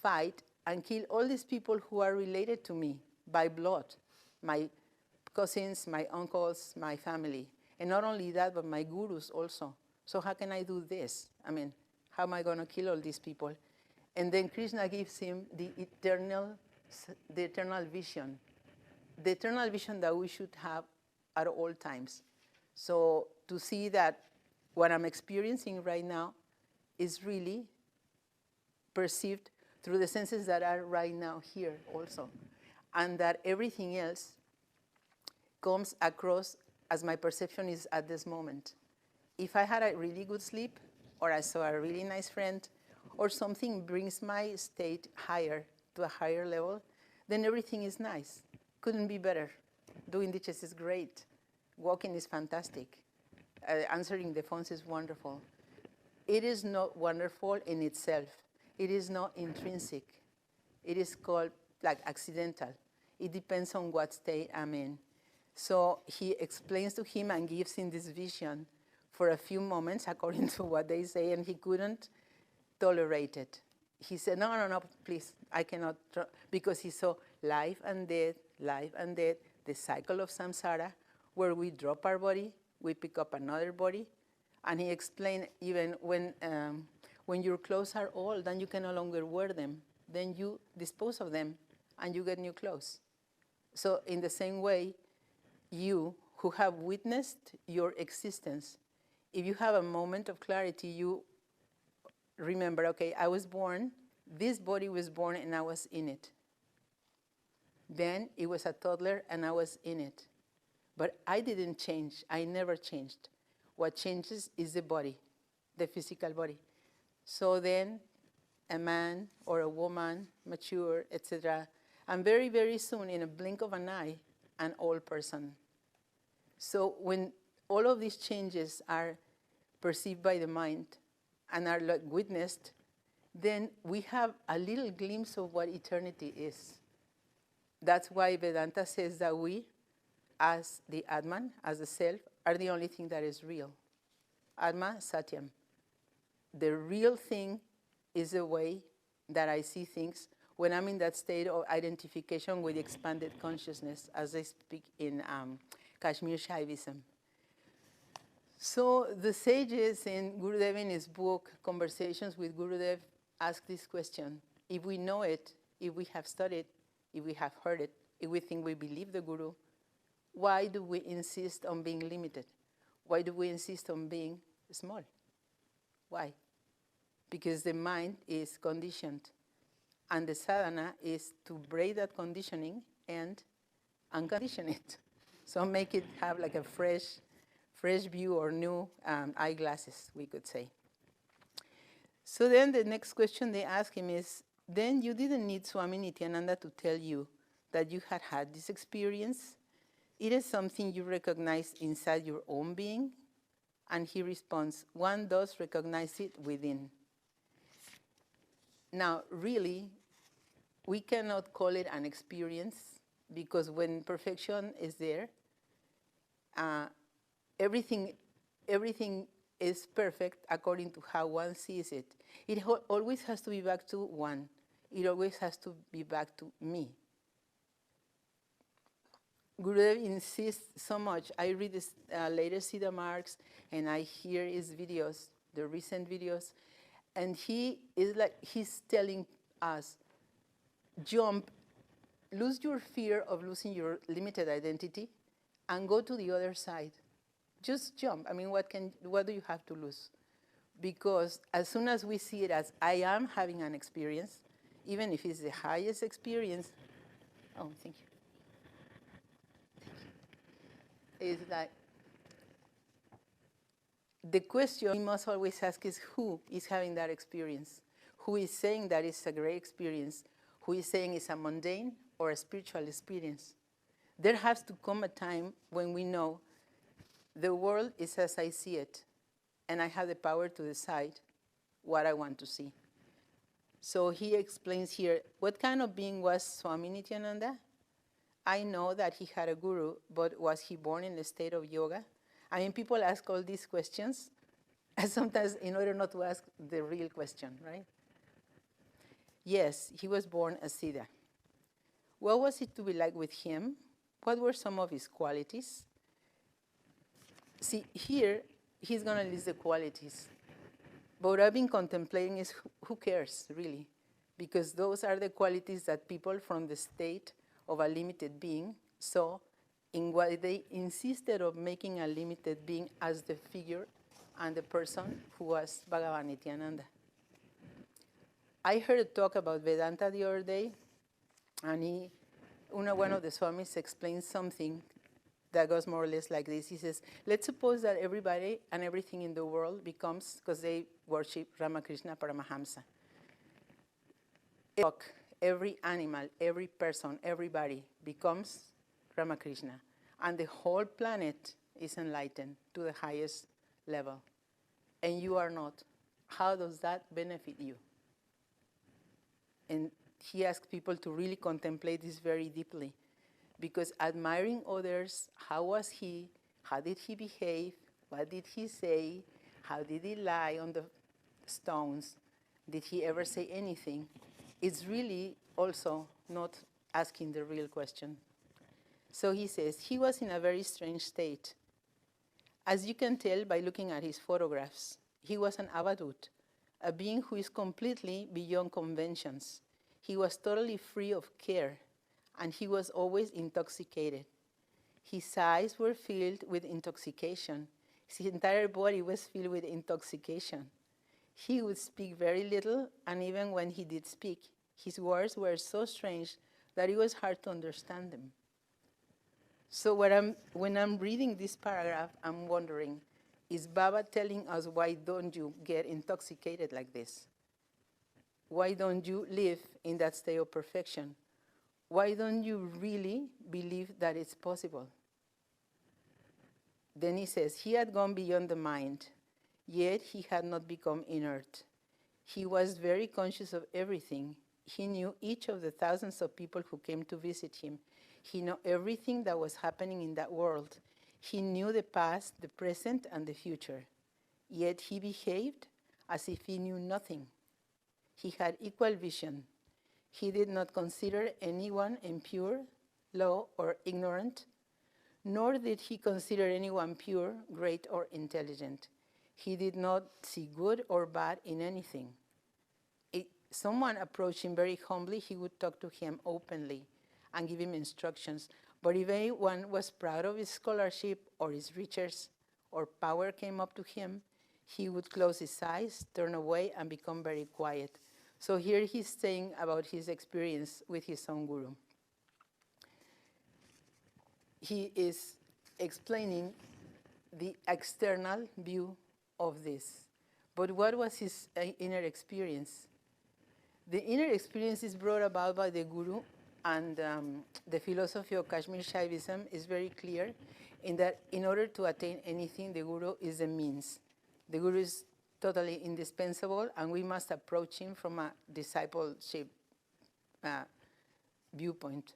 fight and kill all these people who are related to me by blood, my cousins, my uncles, my family. And not only that, but my gurus also. So how can I do this? I mean, how am I going to kill all these people? And then Krishna gives him the eternal vision, the eternal vision that we should have at all times. So to see that what I'm experiencing right now is really perceived through the senses that are right now here also. And that everything else comes across as my perception is at this moment. If I had a really good sleep, or I saw a really nice friend, or something brings my state higher, to a higher level, then everything is nice. Couldn't be better. Doing dishes is great. Walking is fantastic. Answering the phones is wonderful. It is not wonderful in itself. It is not intrinsic. It is called like accidental. It depends on what state I'm in. So he explains to him and gives him this vision for a few moments, according to what they say, and he couldn't tolerate it. He said, no, please, I cannot, because he saw life and death, the cycle of samsara, where we drop our body, we pick up another body. And he explained even when your clothes are old, then you can no longer wear them. Then you dispose of them, and you get new clothes. So in the same way, you who have witnessed your existence, if you have a moment of clarity, you remember, okay, I was born, this body was born, and I was in it. Then it was a toddler, and I was in it. But I didn't change. I never changed. What changes is the body, the physical body. So then a man or a woman, mature, etc., and very, very soon, in a blink of an eye, an old person. So when all of these changes are perceived by the mind and are like witnessed, then we have a little glimpse of what eternity is. That's why Vedanta says that we, as the Atman, as the self, are the only thing that is real. Atma Satyam. The real thing is the way that I see things when I'm in that state of identification with expanded consciousness, as they speak in Kashmir Shaivism. So the sages in Gurudev, in his book, Conversations with Gurudev, ask this question. If we know it, if we have studied, if we have heard it, if we think we believe the Guru, why do we insist on being limited? Why do we insist on being small? Why? Because the mind is conditioned. And the sadhana is to break that conditioning and uncondition it. So make it have like a fresh view or new eyeglasses, we could say. So then the next question they ask him is, then you didn't need Swami Nityananda to tell you that you had had this experience? It is something you recognize inside your own being? And he responds, one does recognize it within. Now, really, we cannot call it an experience, because when perfection is there, everything is perfect according to how one sees it. It always has to be back to one. It always has to be back to me. Gurudev insists so much. I read his latest Siddha Marks, and I hear his videos, the recent videos, and he's telling us, jump, lose your fear of losing your limited identity, and go to the other side. Just jump. I mean, what do you have to lose? because as soon as we see it as I am having an experience, even if it's the highest experience, oh, thank you, is that the question we must always ask is who is having that experience? Who is saying that it's a great experience? Who is saying it's a mundane or a spiritual experience? There has to come a time when we know the world is as I see it, and I have the power to decide what I want to see. So he explains here, what kind of being was Swami Nityananda? I know that he had a guru, but was he born in a state of yoga? I mean, people ask all these questions, and sometimes in order not to ask the real question, right? Yes, he was born a Siddha. What was it to be like with him? What were some of his qualities? See, here, he's going to list the qualities. But what I've been contemplating is who cares, really? Because those are the qualities that people from the state of a limited being saw in what they insisted of making a limited being as the figure and the person who was Bhagavan Nityananda. I heard a talk about Vedanta the other day, and one of the Swamis explained something that goes more or less like this. He says, let's suppose that everybody and everything in the world becomes, because they worship Ramakrishna Paramahamsa. Every animal, every person, everybody becomes Ramakrishna. And the whole planet is enlightened to the highest level. And you are not. How does that benefit you? And he asks people to really contemplate this very deeply. Because admiring others, how was he? How did he behave? What did he say? How did he lie on the stones? Did he ever say anything? It's really also not asking the real question. So he says, he was in a very strange state. As you can tell by looking at his photographs, he was an avadut, a being who is completely beyond conventions. He was totally free of care, and he was always intoxicated. His eyes were filled with intoxication. His entire body was filled with intoxication. He would speak very little, and even when he did speak, his words were so strange that it was hard to understand them. So when I'm reading this paragraph, I'm wondering, is Baba telling us, why don't you get intoxicated like this? Why don't you live in that state of perfection? Why don't you really believe that it's possible? Then he says, he had gone beyond the mind, yet he had not become inert. He was very conscious of everything. He knew each of the thousands of people who came to visit him. He knew everything that was happening in that world. He knew the past, the present, and the future. Yet he behaved as if he knew nothing. He had equal vision. He did not consider anyone impure, low, or ignorant, nor did he consider anyone pure, great, or intelligent. He did not see good or bad in anything. If someone approached him very humbly, he would talk to him openly and give him instructions. But if anyone was proud of his scholarship or his riches or power came up to him, he would close his eyes, turn away, and become very quiet. So here he's saying about his experience with his own guru. He is explaining the external view of this. But what was his inner experience? The inner experience is brought about by the guru, and the philosophy of Kashmir Shaivism is very clear in that in order to attain anything, the guru is the means. The guru is totally indispensable, and we must approach him from a discipleship viewpoint.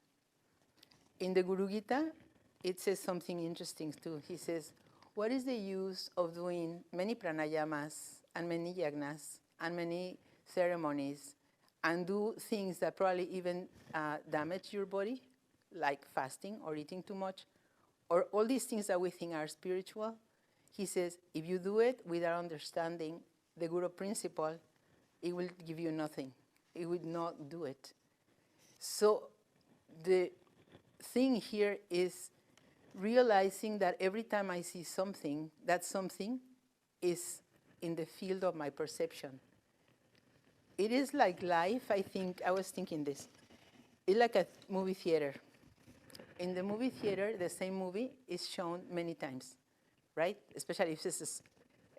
In the Guru Gita, it says something interesting too. He says, what is the use of doing many pranayamas and many yagnas and many ceremonies and do things that probably even damage your body, like fasting or eating too much, or all these things that we think are spiritual? He says, if you do it without understanding the Guru principle, it will give you nothing. It will not do it. So the thing here is realizing that every time I see something, that something is in the field of my perception. It is like life, I think. I was thinking this. It's like a movie theater. In the movie theater, the same movie is shown many times, right? Especially if this is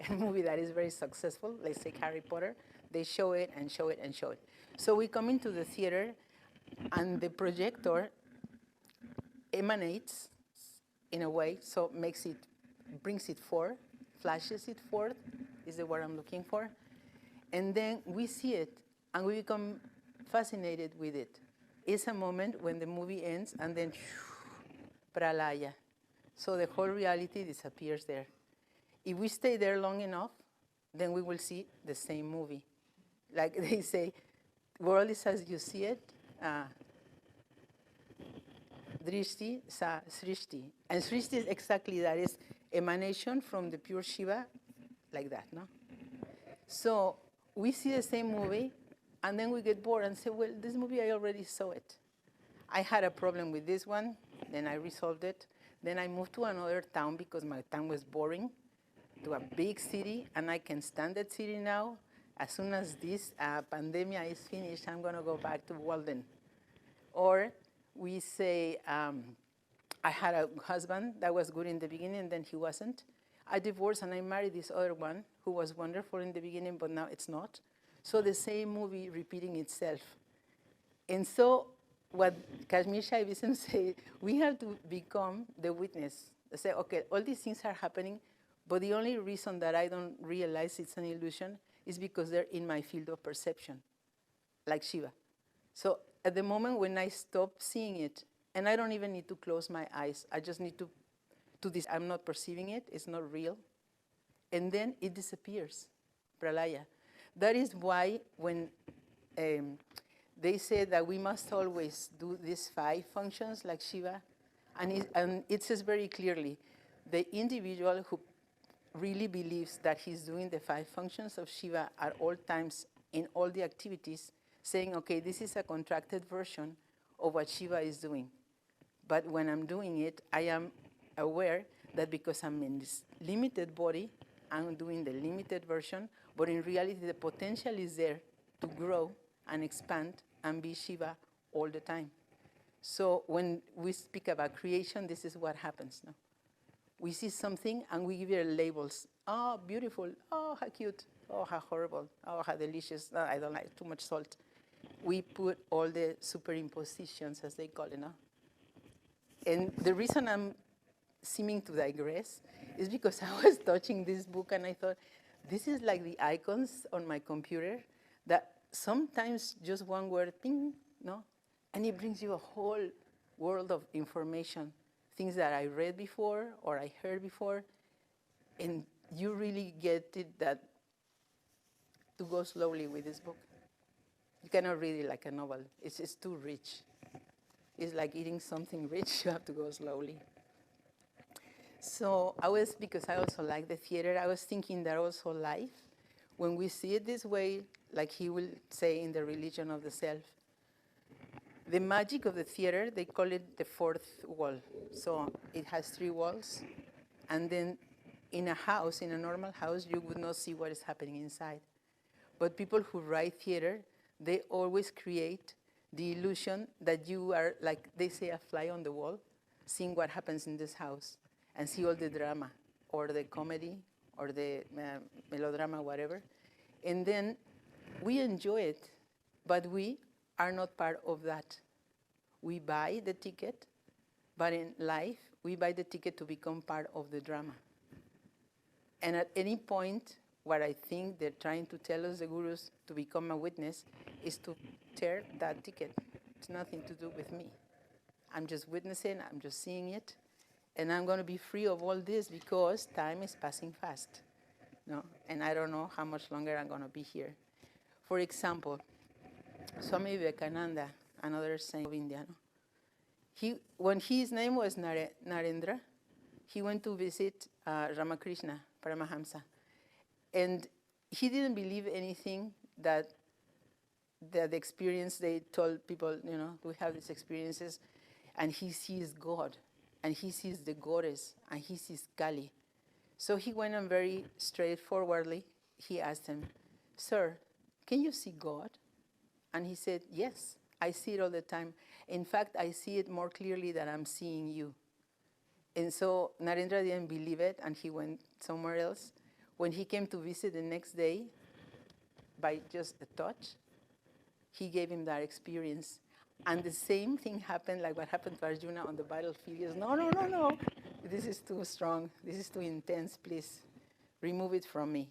a movie that is very successful, let's say Harry Potter, they show it and show it and show it. So we come into the theater, and the projector emanates in a way, so brings it forth, flashes it forth, is the word I'm looking for. And then we see it, and we become fascinated with it. It's a moment when the movie ends, and then pralaya. So the whole reality disappears there. If we stay there long enough, then we will see the same movie. Like they say, world is as you see it, drishti sa srishti. And srishti is exactly that, is emanation from the pure Shiva, like that, no? So we see the same movie, and then we get bored and say, well, this movie, I already saw it. I had a problem with this one, then I resolved it. Then I moved to another town because my town was boring, to a big city, and I can stand that city now. As soon as this pandemic is finished, I'm gonna go back to Walden. Or we say, I had a husband that was good in the beginning, and then he wasn't. I divorced and I married this other one who was wonderful in the beginning, but now it's not. So the same movie repeating itself. And so what Kashmir Shaivism say, we have to become the witness. Say, okay, all these things are happening, but the only reason that I don't realize it's an illusion is because they're in my field of perception, like Shiva. So at the moment when I stop seeing it, and I don't even need to close my eyes, I just need to this, I'm not perceiving it, it's not real, and then it disappears, pralaya. That is why when they say that we must always do these 5 functions like Shiva, and it says very clearly, the individual who really believes that he's doing the 5 functions of Shiva at all times in all the activities, saying, okay, this is a contracted version of what Shiva is doing. But when I'm doing it, I am aware that because I'm in this limited body, I'm doing the limited version, but in reality, the potential is there to grow and expand and be Shiva all the time. So when we speak about creation, this is what happens. No? We see something and we give it labels. Oh, beautiful. Oh, how cute. Oh, how horrible. Oh, how delicious. Oh, I don't like too much salt. We put all the superimpositions, as they call it, no? And the reason I'm seeming to digress is because I was touching this book and I thought, this is like the icons on my computer that sometimes just one word, ping, no? And it brings you a whole world of information, things that I read before or I heard before, and you really get it that to go slowly with this book. You cannot read it like a novel. It's too rich. It's like eating something rich, you have to go slowly. So because I also like the theater, I was thinking that also life, when we see it this way, like he will say in the religion of the self, the magic of the theater, they call it the 4th wall. So it has 3 walls, and then in a house, in a normal house, you would not see what is happening inside. But people who write theater, they always create the illusion that you are, like they say, a fly on the wall, seeing what happens in this house, and see all the drama, or the comedy, or the melodrama, whatever. And then we enjoy it, but we are not part of that. We buy the ticket, but in life, we buy the ticket to become part of the drama. And at any point, what I think they're trying to tell us, the gurus, to become a witness, is to tear that ticket. It's nothing to do with me. I'm just witnessing, I'm just seeing it, and I'm going to be free of all this because time is passing fast. No? And I don't know how much longer I'm going to be here. For example, Swami Vivekananda, another saint of India, no? When his name was Narendra, he went to visit Ramakrishna, Paramahamsa. And he didn't believe anything that the experience they told people, you know, we have these experiences, and he sees God, and he sees the goddess, and he sees Kali. So he went on very straightforwardly he asked him, "Sir, can you see God?" And he said, "Yes, I see it all the time. In fact, I see it more clearly than I'm seeing you." And so Narendra didn't believe it, and he went somewhere else. When he came to visit the next day, by just a touch, he gave him that experience. And the same thing happened like what happened to Arjuna on the battlefield. He goes, "No, no, no, no. This is too strong. This is too intense. Please remove it from me."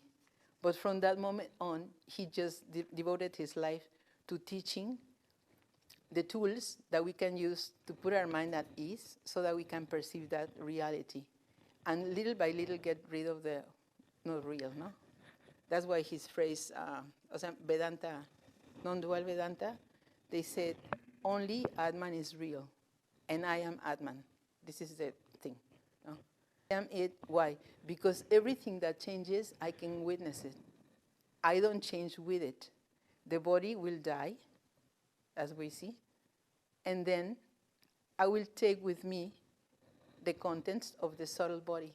But from that moment on, he just devoted his life to teaching the tools that we can use to put our mind at ease so that we can perceive that reality. And little by little get rid of the not real, no? That's why his phrase, Vedanta, non-dual Vedanta, they said, only Atman is real, and I am Atman. This is the thing. No? I am it. Why? Because everything that changes, I can witness it. I don't change with it. The body will die, as we see, and then I will take with me the contents of the subtle body.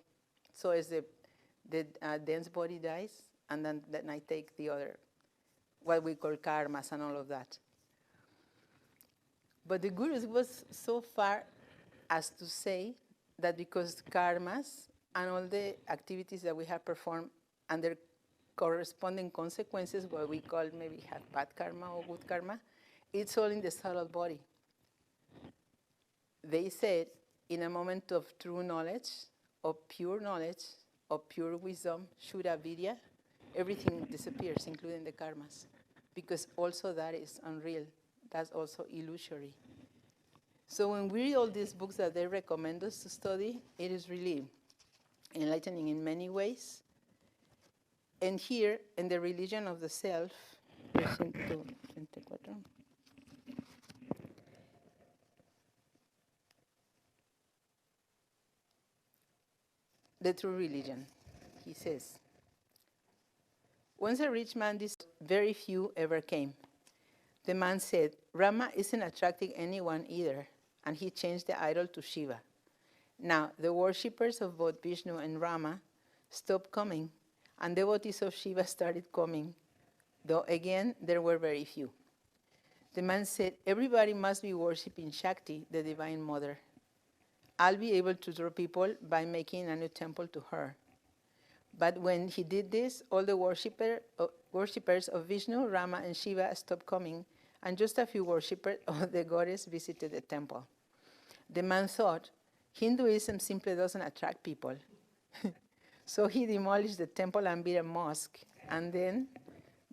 So as the dense body dies, and then I take the other, what we call karmas and all of that. But the Guru was so far as to say that because karmas and all the activities that we have performed and their corresponding consequences, what we call maybe have bad karma or good karma, it's all in the subtle body. They said, in a moment of true knowledge, of pure wisdom, Shuddha Vidya, everything disappears, including the karmas, because also that is unreal. That's also illusory. So when we read all these books that they recommend us to study, it is really enlightening in many ways. And here, in the religion of the self, the true religion, he says, once a rich man, very few ever came. The man said, Rama isn't attracting anyone either, and he changed the idol to Shiva. Now, the worshippers of both Vishnu and Rama stopped coming, and devotees of Shiva started coming, though again, there were very few. The man said, everybody must be worshipping Shakti, the Divine Mother. I'll be able to draw people by making a new temple to her. But when he did this, all the worshippers of Vishnu, Rama, and Shiva stopped coming, and just a few worshippers of the goddess visited the temple. The man thought, Hinduism simply doesn't attract people. So he demolished the temple and built a mosque, and then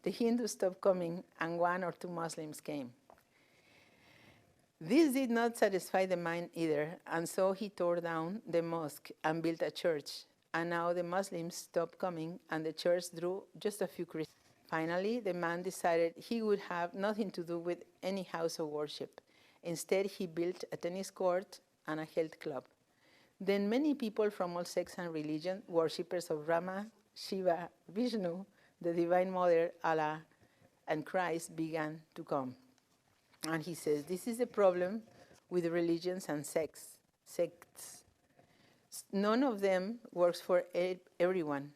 the Hindus stopped coming, and 1 or 2 Muslims came. This did not satisfy the mind either, and so he tore down the mosque and built a church. And now the Muslims stopped coming, and the church drew just a few Christians. Finally, the man decided he would have nothing to do with any house of worship. Instead, he built a tennis court and a health club. Then many people from all sects and religions, worshippers of Rama, Shiva, Vishnu, the Divine Mother, Allah, and Christ, began to come. And he says, this is the problem with religions and sects. None of them works for everyone,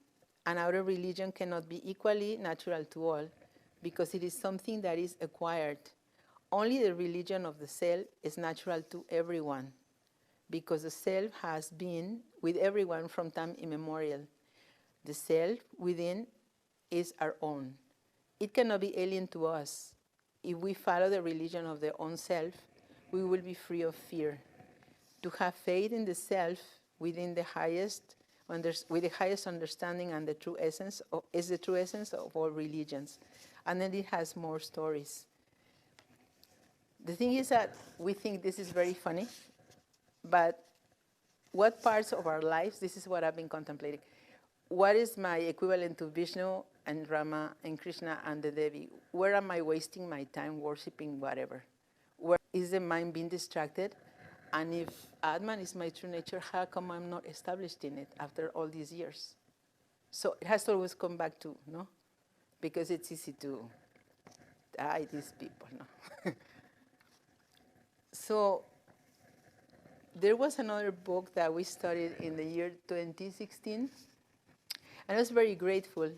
and our religion cannot be equally natural to all, because it is something that is acquired. Only the religion of the self is natural to everyone, because the self has been with everyone from time immemorial. The self within is our own. It cannot be alien to us. If we follow the religion of the own self, we will be free of fear. To have faith in the self within the highest, with the highest understanding and the true essence is the true essence of all religions. And then it has more stories. The thing is that we think this is very funny, but what parts of our lives, this is what I've been contemplating. What is my equivalent to Vishnu and Rama and Krishna and the Devi? Where am I wasting my time worshiping whatever? Where is the mind being distracted? And if Atman is my true nature, how come I'm not established in it after all these years? So it has to always come back to, no? Because it's easy to die, these people, no? So there was another book that we studied in the year 2016, and I was very grateful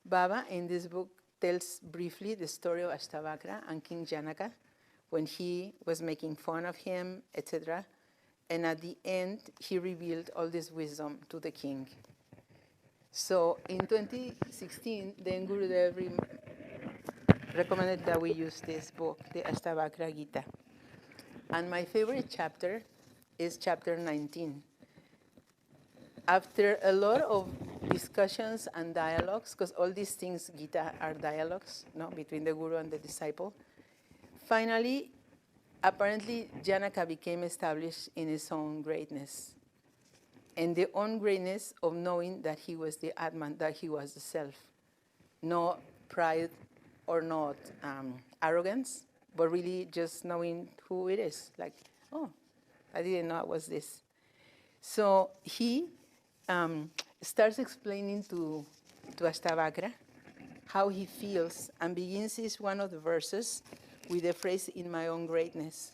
Baba, in this book, tells briefly the story of Ashtavakra and King Janaka when he was making fun of him, etc. And at the end, he revealed all this wisdom to the king. So in 2016, then Gurudev recommended that we use this book, the Ashtavakra Gita. And my favorite chapter is chapter 19. After a lot of discussions and dialogues, because all these things, Gita, are dialogues, no, between the Guru and the disciple, finally, apparently, Janaka became established in his own greatness. And the own greatness of knowing that he was the Atman, that he was the self. No pride or not arrogance, but really just knowing who it is. Like, oh, I didn't know it was this. So he starts explaining to Ashtavakra how he feels and begins each one of the verses with the phrase, in my own greatness.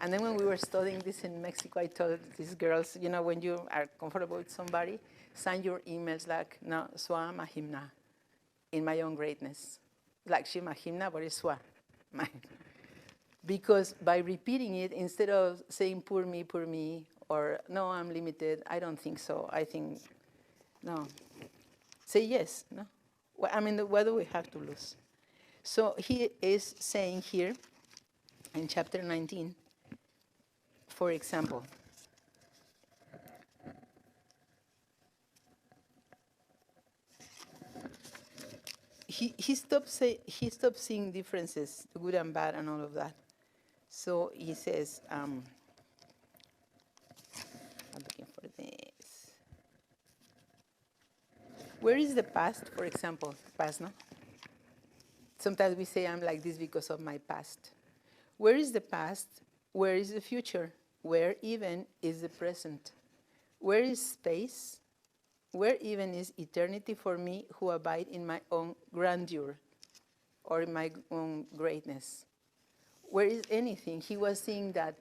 And then when we were studying this in Mexico, I told these girls, you know, when you are comfortable with somebody, send your emails like, no, Swa Mahimna, in my own greatness. Like Shi Mahimna, but it's Swa. Because by repeating it, instead of saying, poor me, or no, I'm limited, I don't think so, I think, no. Say yes, no? Well, I mean, what do we have to lose? So he is saying here, in chapter 19, for example, he stopped seeing differences, the good and bad and all of that. So he says, I'm looking for this. Where is the past, for example? Past, no? Sometimes we say I'm like this because of my past. Where is the past? Where is the future? Where even is the present? Where is space? Where even is eternity for me who abide in my own grandeur or in my own greatness? Where is anything? He was seeing that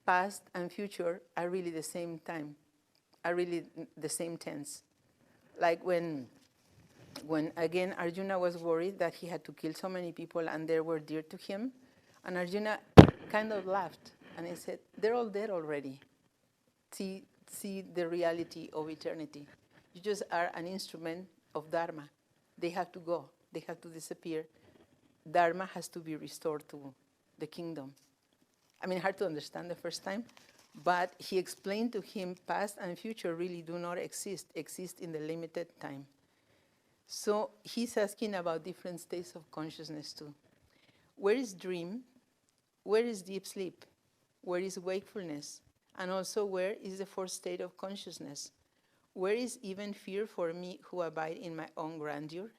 past and future are really the same time, are really the same tense. Like when again Arjuna was worried that he had to kill so many people and they were dear to him, and Arjuna kind of laughed and he said, they're all dead already. See the reality of eternity. You just are an instrument of Dharma. They have to go. They have to disappear. Dharma has to be restored to the kingdom. I mean, hard to understand the first time, but he explained to him past and future really do not exist in the limited time. So he's asking about different states of consciousness too. Where is dream? Where is deep sleep? Where is wakefulness? And also, where is the fourth state of consciousness? Where is even fear for me who abide in my own grandeur?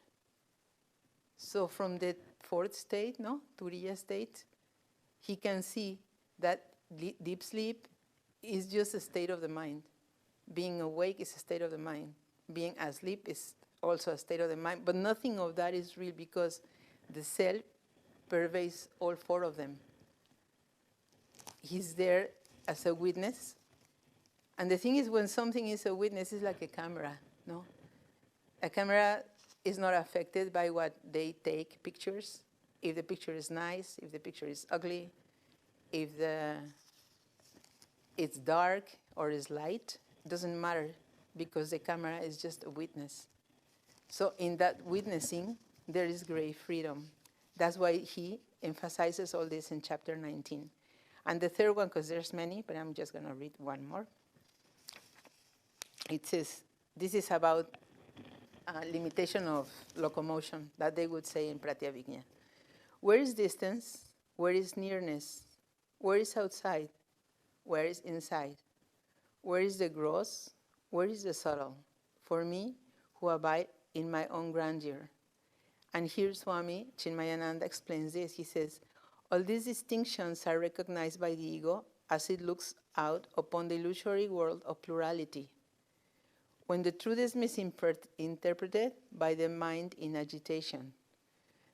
So from the fourth state, no, Turiya state, he can see that deep sleep is just a state of the mind. Being awake is a state of the mind. Being asleep is also a state of the mind. But nothing of that is real because the self pervades all four of them. He's there as a witness. And the thing is, when something is a witness, it's like a camera, no? A camera is not affected by what they take pictures. If the picture is nice, if the picture is ugly, if it's dark or is light, it doesn't matter because the camera is just a witness. So in that witnessing, there is great freedom. That's why he emphasizes all this in chapter 19. And the third one, because there's many, but I'm just going to read one more. It says, this is about limitation of locomotion, that they would say in Pratyabhijna. Where is distance? Where is nearness? Where is outside? Where is inside? Where is the gross? Where is the subtle? For me, who abide in my own grandeur. And here Swami Chinmayananda explains this. He says, all these distinctions are recognized by the ego as it looks out upon the illusory world of plurality, when the truth is misinterpreted by the mind in agitation.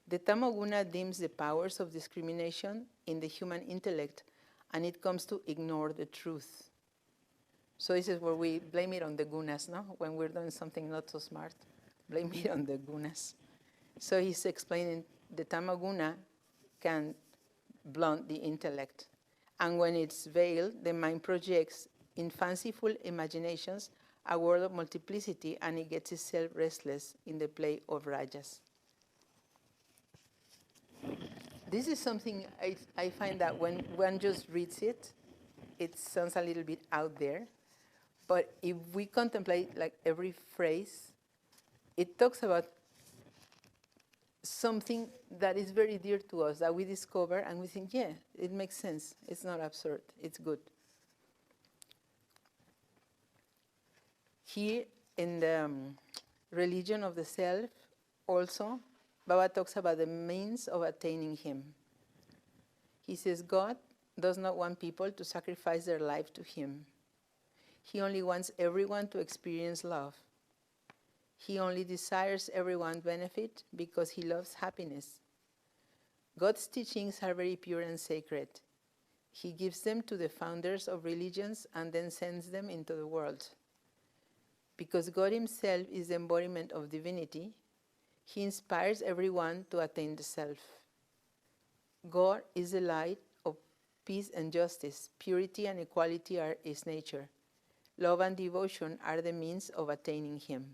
The tamoguna dims the powers of discrimination in the human intellect, and it comes to ignore the truth. So this is where we blame it on the gunas, no? When we're doing something not so smart, blame it on the gunas. So he's explaining the tamaguna can blunt the intellect. And when it's veiled, the mind projects in fanciful imaginations a world of multiplicity, and it gets itself restless in the play of rajas. This is something I find that when one just reads it, it sounds a little bit out there. But if we contemplate like every phrase, it talks about something that is very dear to us that we discover and we think, yeah, it makes sense. It's not absurd. It's good. Here in the religion of the self, also, Baba talks about the means of attaining him. He says God does not want people to sacrifice their life to him. He only wants everyone to experience love. He only desires everyone's benefit because he loves happiness. God's teachings are very pure and sacred. He gives them to the founders of religions and then sends them into the world. Because God himself is the embodiment of divinity, he inspires everyone to attain the self. God is the light of peace and justice. Purity and equality are his nature. Love and devotion are the means of attaining him.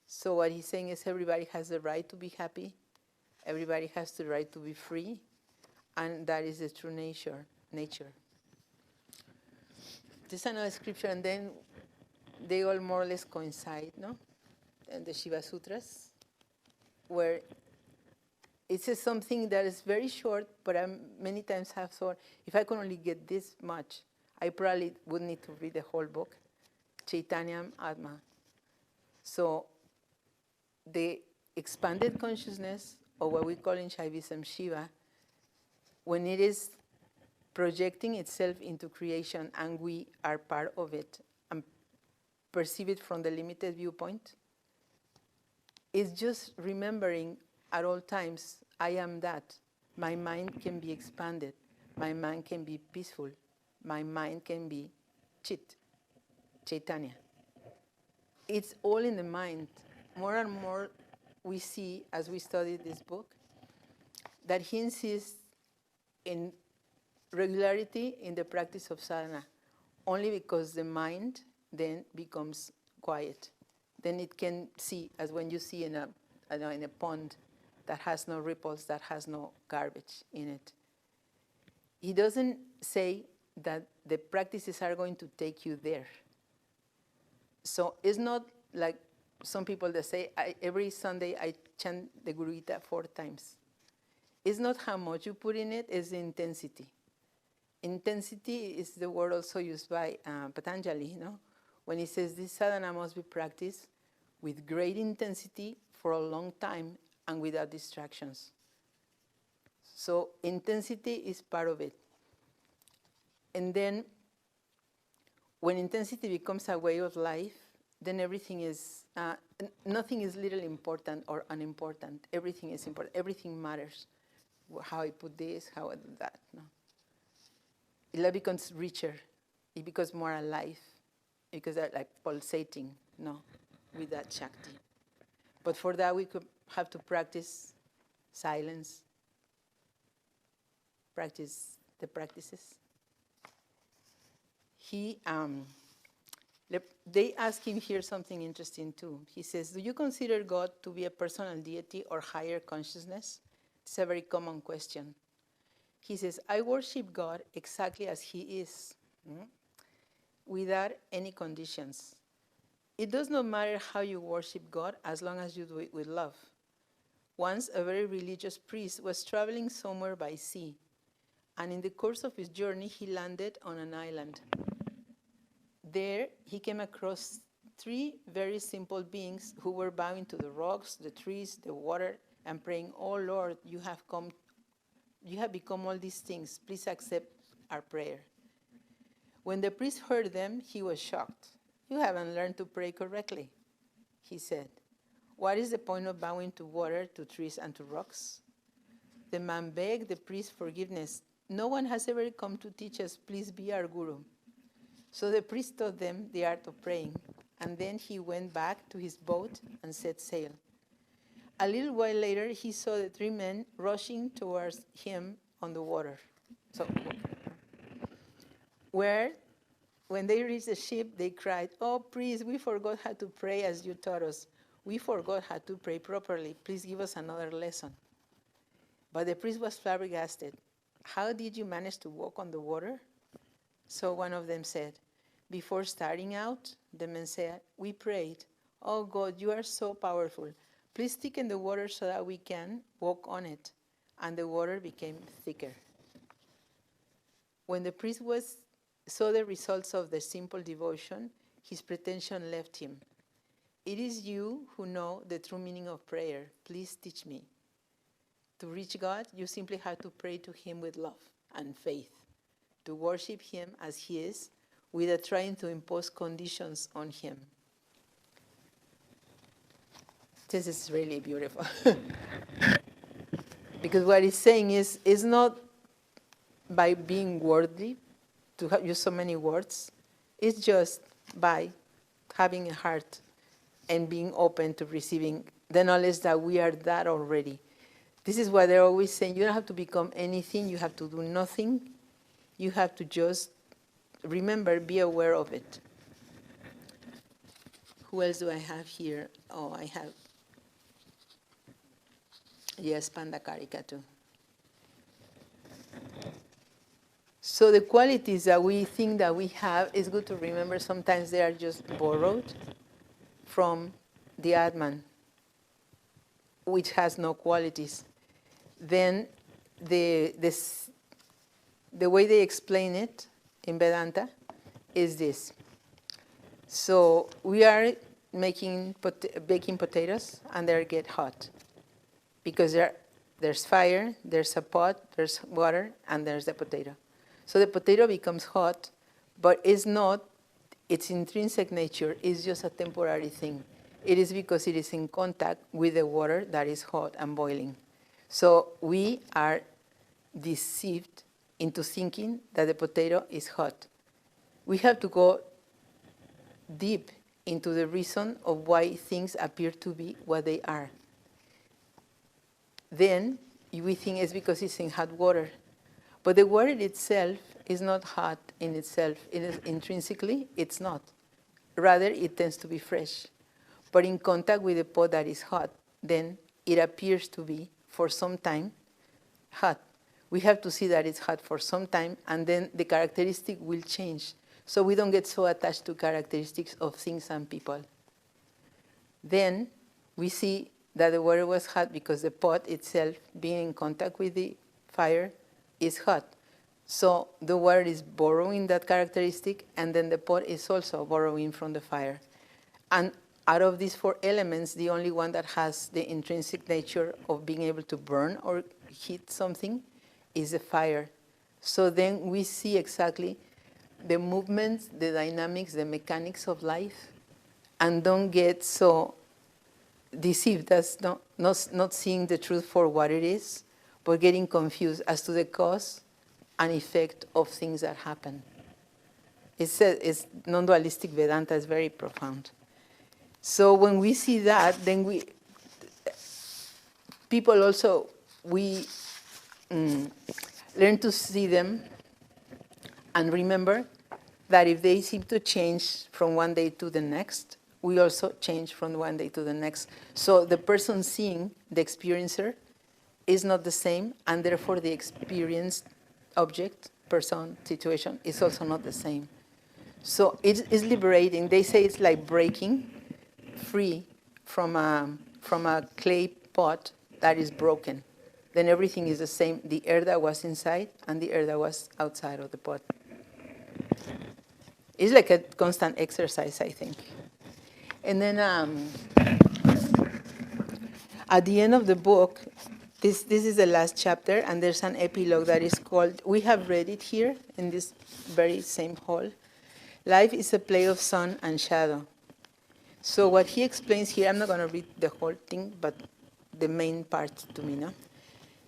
So what he's saying is everybody has the right to be happy. Everybody has the right to be free. And that is the true nature. There's another scripture, and then they all more or less coincide, no? And the Shiva Sutras, where it says something that is very short, but I many times have thought, if I could only get this much, I probably would need to read the whole book, Chaitanyam Atma. So the expanded consciousness, or what we call in Shaivism Shiva, when it is projecting itself into creation and we are part of it and perceive it from the limited viewpoint, it's just remembering at all times, I am that. My mind can be expanded. My mind can be peaceful. My mind can be Chaitanya. It's all in the mind. More and more we see as we study this book that he insists in regularity in the practice of sadhana, only because the mind then becomes quiet. Then it can see, as when you see in a pond that has no ripples, that has no garbage in it. He doesn't say that the practices are going to take you there. So it's not like some people that say, every Sunday I chant the Guru Gita 4 times. It's not how much you put in it, it's the intensity. Intensity is the word also used by Patanjali, when he says this sadhana must be practiced with great intensity for a long time and without distractions. So intensity is part of it. And then when intensity becomes a way of life, then everything is, nothing is little important or unimportant. Everything is important. Everything matters. How I put this, how I do that. It becomes richer. It becomes more alive. Because they're like pulsating, with that Shakti. But for that we could have to practice silence, practice the practices. They ask him here something interesting too. He says, do you consider God to be a personal deity or higher consciousness? It's a very common question. He says, I worship God exactly as he is, without any conditions. It does not matter how you worship God as long as you do it with love. Once a very religious priest was traveling somewhere by sea, and in the course of his journey he landed on an island. There he came across 3 very simple beings who were bowing to the rocks, the trees, the water, and praying, oh Lord, you have become all these things. Please accept our prayer. When the priest heard them, he was shocked. You haven't learned to pray correctly, he said. What is the point of bowing to water, to trees, and to rocks? The man begged the priest forgiveness. No one has ever come to teach us, please be our guru. So the priest taught them the art of praying, and then he went back to his boat and set sail. A little while later, he saw the 3 men rushing towards him on the water. So, when they reached the ship, they cried, "Oh, priest, we forgot how to pray as you taught us. We forgot how to pray properly. Please give us another lesson." But the priest was flabbergasted. "How did you manage to walk on the water?" So one of them said, "Before starting out," the men said, "we prayed, 'Oh God, you are so powerful. Please thicken the water so that we can walk on it.' And the water became thicker." When the priest saw the results of the simple devotion, his pretension left him. "It is you who know the true meaning of prayer. Please teach me. To reach God, you simply have to pray to him with love and faith, to worship him as he is, without trying to impose conditions on him." This is really beautiful. Because what he's saying is not by being worthy, to use so many words, it's just by having a heart and being open to receiving the knowledge that we are that already. This is what they're always saying. You don't have to become anything. You have to do nothing. You have to just remember, be aware of it. Who else do I have here? Oh, I have, yes, Panda Karika too. So the qualities that we think that we have, is good to remember sometimes they are just borrowed from the Atman, which has no qualities. Then the way they explain it in Vedanta is this. So we are baking potatoes, and they get hot because there's fire, there's a pot, there's water, and there's the potato. So the potato becomes hot, but it's not its intrinsic nature. Is just a temporary thing. It is because it is in contact with the water that is hot and boiling. So we are deceived into thinking that the potato is hot. We have to go deep into the reason of why things appear to be what they are. Then we think it's because it's in hot water. But the water itself is not hot in itself. It is intrinsically, it's not. Rather, it tends to be fresh. But in contact with the pot that is hot, then it appears to be, for some time, hot. We have to see that it's hot for some time, and then the characteristic will change. So we don't get so attached to characteristics of things and people. Then we see that the water was hot because the pot itself, being in contact with the fire, is hot. So the water is borrowing that characteristic, and then the pot is also borrowing from the fire. And out of these 4 elements, the only one that has the intrinsic nature of being able to burn or heat something is the fire. So then we see exactly the movements, the dynamics, the mechanics of life, and don't get so deceived as not seeing the truth for what it is, but getting confused as to the cause and effect of things that happen. It's non-dualistic Vedanta is very profound. So when we see that, then people also, we learn to see them and remember that if they seem to change from one day to the next, we also change from one day to the next. So the person seeing the experiencer is not the same, and therefore the experienced object, person, situation is also not the same. So it's liberating. They say it's like breaking free from a clay pot that is broken. Then everything is the same, the air that was inside and the air that was outside of the pot. It's like a constant exercise, I think. And then at the end of the book, this is the last chapter, and there's an epilogue that is called, we have read it here in this very same hall, Life is a play of sun and shadow. So what he explains here, I'm not going to read the whole thing, but the main part to me, no?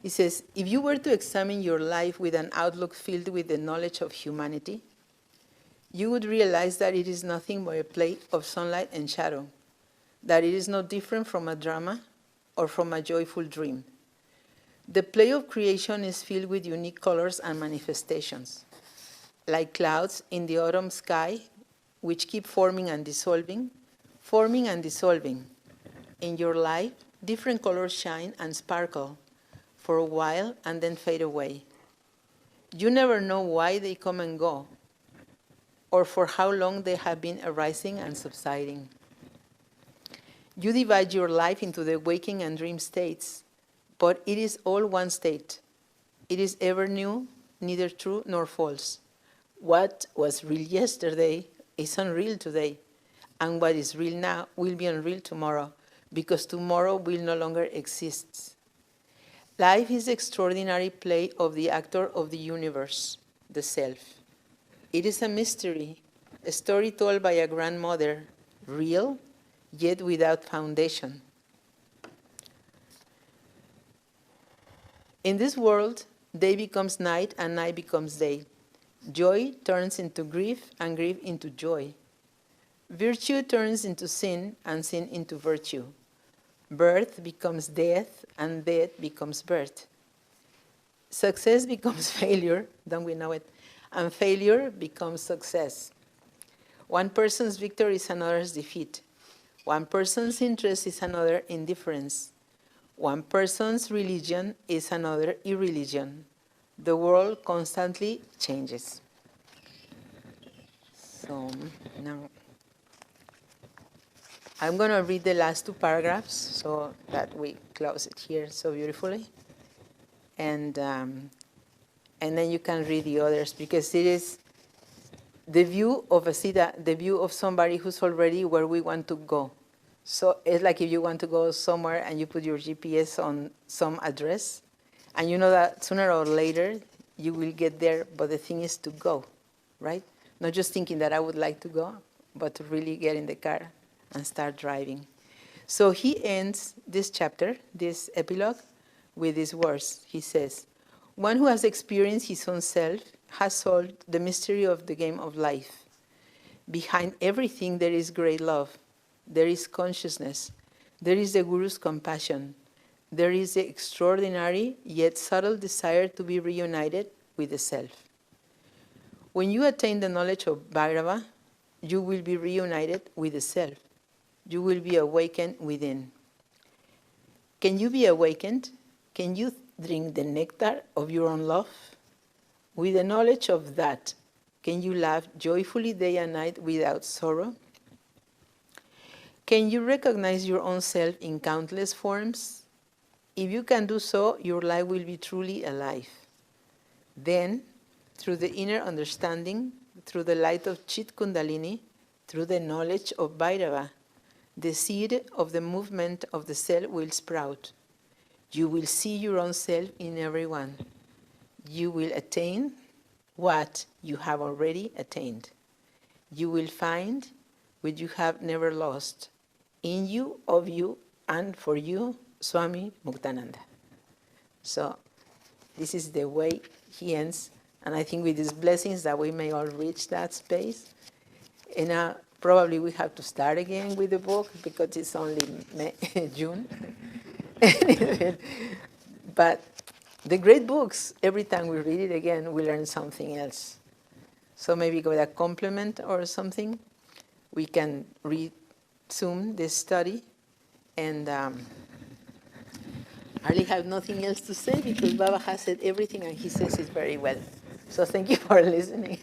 He says, if you were to examine your life with an outlook filled with the knowledge of humanity, you would realize that it is nothing but a play of sunlight and shadow, that it is no different from a drama or from a joyful dream. The play of creation is filled with unique colors and manifestations, like clouds in the autumn sky, which keep forming and dissolving. In your life, different colors shine and sparkle for a while and then fade away. You never know why they come and go, or for how long they have been arising and subsiding. You divide your life into the waking and dream states, but it is all one state. It is ever new, neither true nor false. What was real yesterday is unreal today, and what is real now will be unreal tomorrow, because tomorrow will no longer exist. Life is the extraordinary play of the actor of the universe, the self. It is a mystery, a story told by a grandmother, real, yet without foundation. In this world, day becomes night and night becomes day. Joy turns into grief and grief into joy. Virtue turns into sin and sin into virtue. Birth becomes death and death becomes birth. Success becomes failure, don't we know it? And failure becomes success. One person's victory is another's defeat. One person's interest is another indifference. One person's religion is another irreligion. The world constantly changes. So now I'm going to read the last two paragraphs so that we close it here so beautifully. And then you can read the others, because it is the view of a Siddha, the view of somebody who's already where we want to go. So it's like if you want to go somewhere and you put your GPS on some address, and you know that sooner or later you will get there, but the thing is to go, right? Not just thinking that I would like to go, but to really get in the car and start driving. So he ends this chapter, this epilogue, with these words. He says, "One who has experienced his own self has solved the mystery of the game of life. Behind everything there is great love. There is consciousness. There is the Guru's compassion. There is the extraordinary yet subtle desire to be reunited with the self. When you attain the knowledge of Bhairava, you will be reunited with the self. You will be awakened within. Can you be awakened? Can you drink the nectar of your own love? With the knowledge of that, can you laugh joyfully day and night without sorrow? Can you recognize your own self in countless forms? If you can do so, your life will be truly alive. Then, through the inner understanding, through the light of Chit Kundalini, through the knowledge of Bhairava, the seed of the movement of the self will sprout. You will see your own self in everyone. You will attain what you have already attained. You will find what you have never lost. In you, of you, and for you, Swami Muktananda." So this is the way he ends. And I think with these blessings that we may all reach that space. And probably we have to start again with the book because it's only June. But the great books, every time we read it again, we learn something else. So maybe with a complement or something, we can resume this study. And I really have nothing else to say because Baba has said everything and he says it very well. So thank you for listening.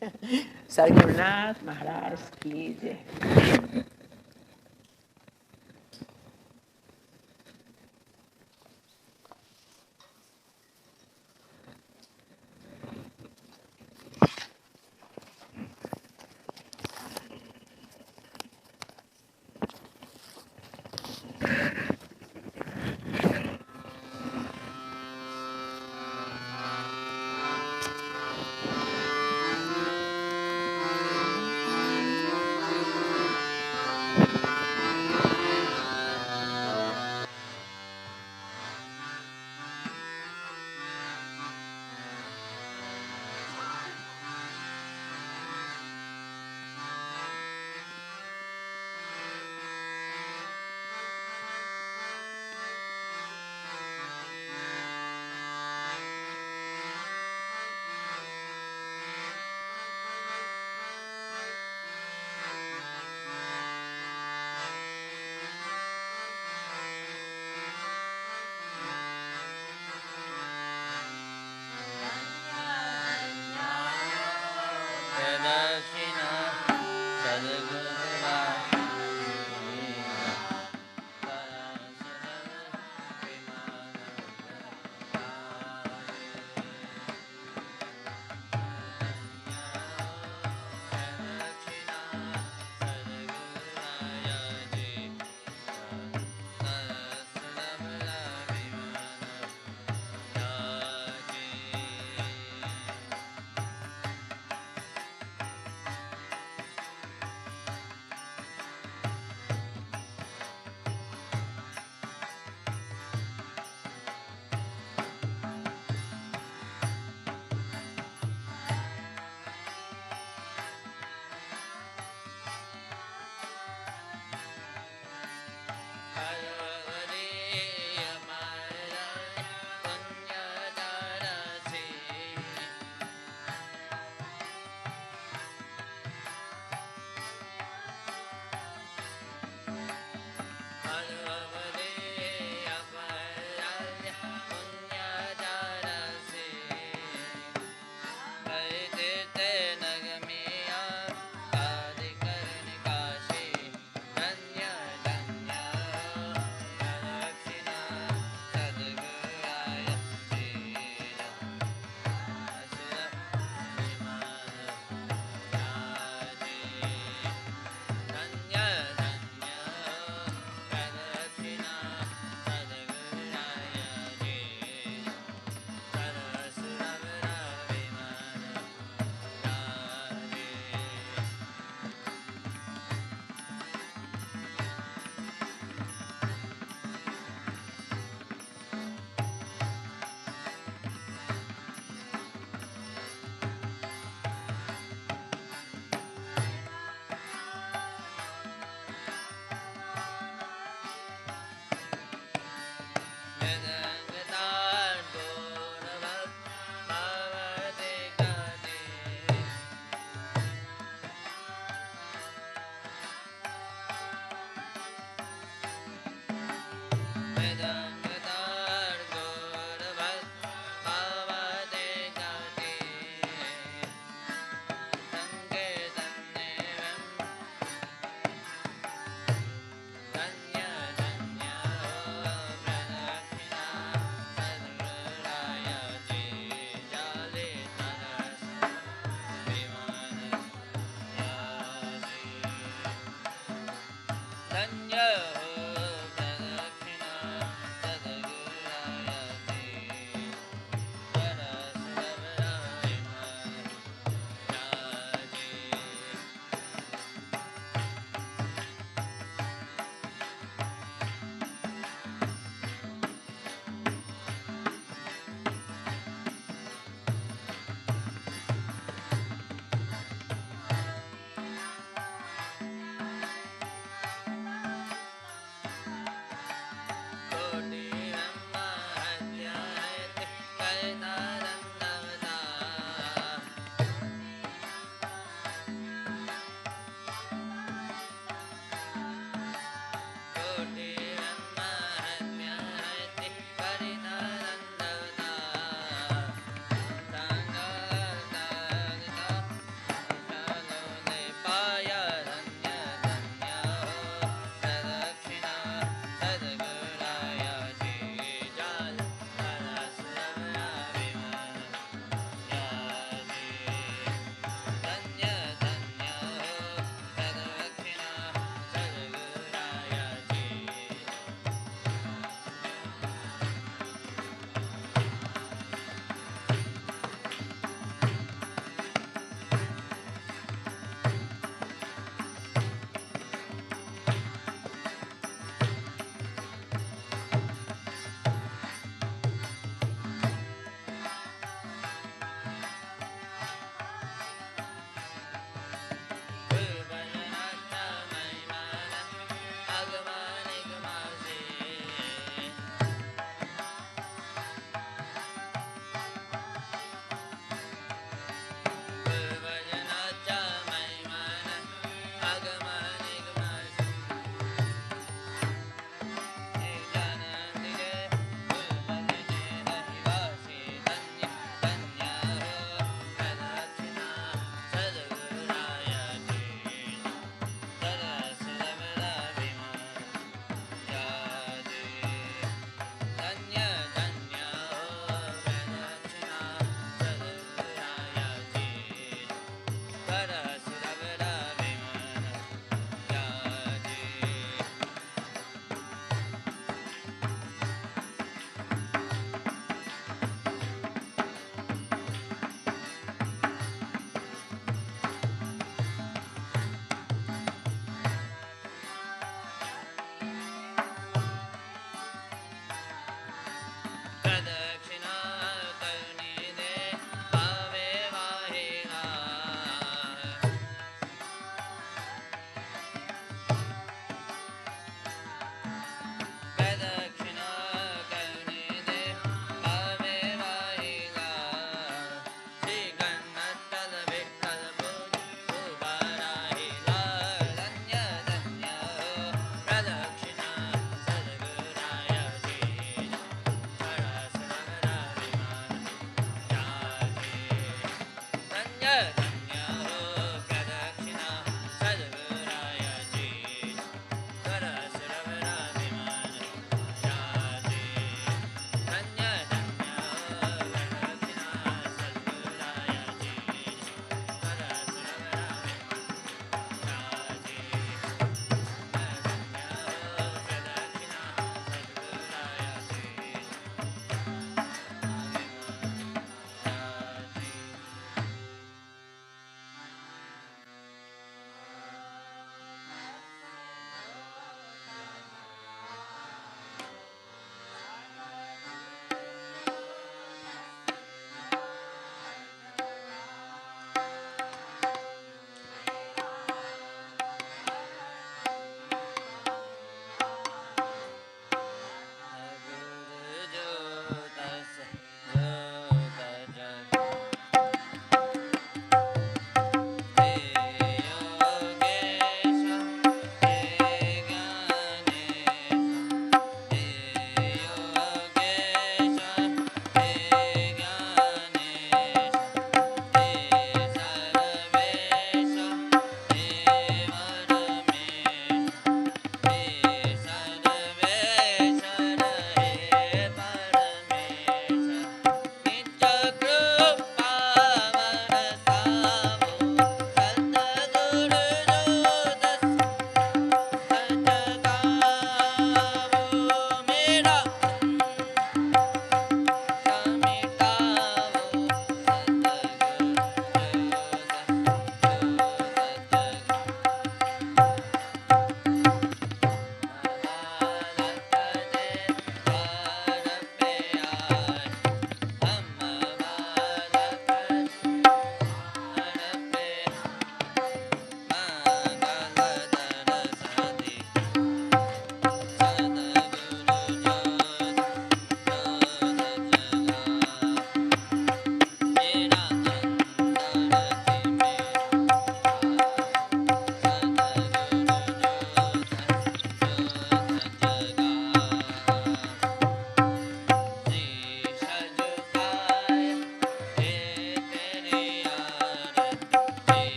Sargurnath Maharaj ki jai.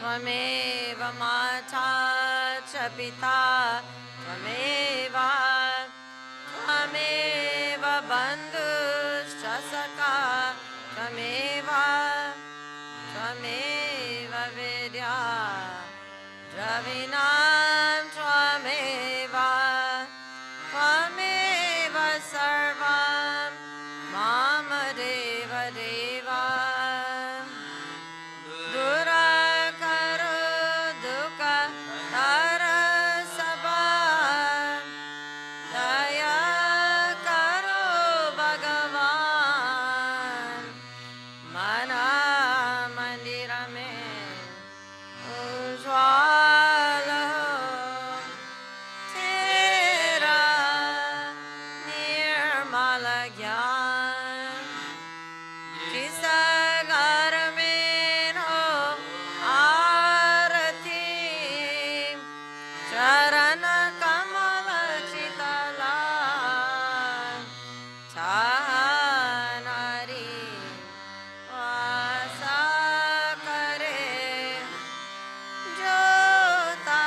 Tvameva Mata cha Pita, Tvameva, Tvameva Bandhuscha Sakha, Tvameva, Tvameva Vidya, Dravinam Tvameva, Tvameva Sarvam, Mama Deva Deva, Durakaro Dukkha Tara Sabha, Daya Karo Bhagavan, Mana Mandira Mein Ujwala Tera Nirmala Gyan, Jisagar Mein Ho Aarati, Charana Kamala Chitala Chanari Vasa Kare, Jota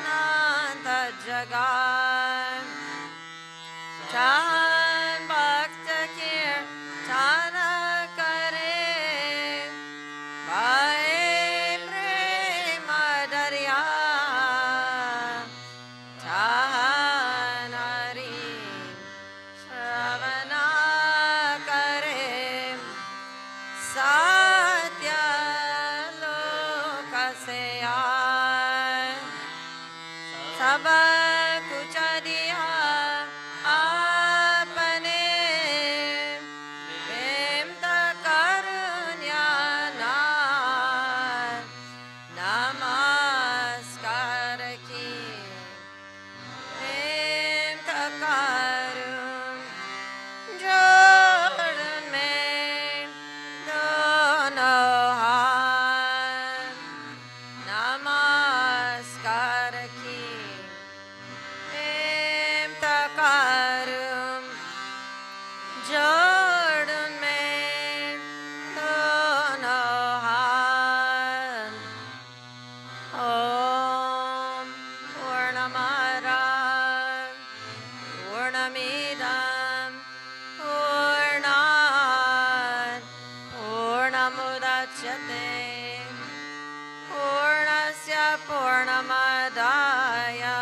Nanda Jagan, Chan Bhakta Kir Tana Kare, Bhai Prema Darya, Chanari Shravana Kare, Satya Loka Se Aaye, Saba Kuch Diya Aapne, Prem Ta Karunya Nath, Namaskar Ki, Prem Ta Karun, Jordan Mein Dono Haath, Namaskar Ki, Prem Ta Karun, Jordan Mein Dono Haath. Om Purnamada Purnamidam Purnat Purnamudachyate Purnasya Purnamadaya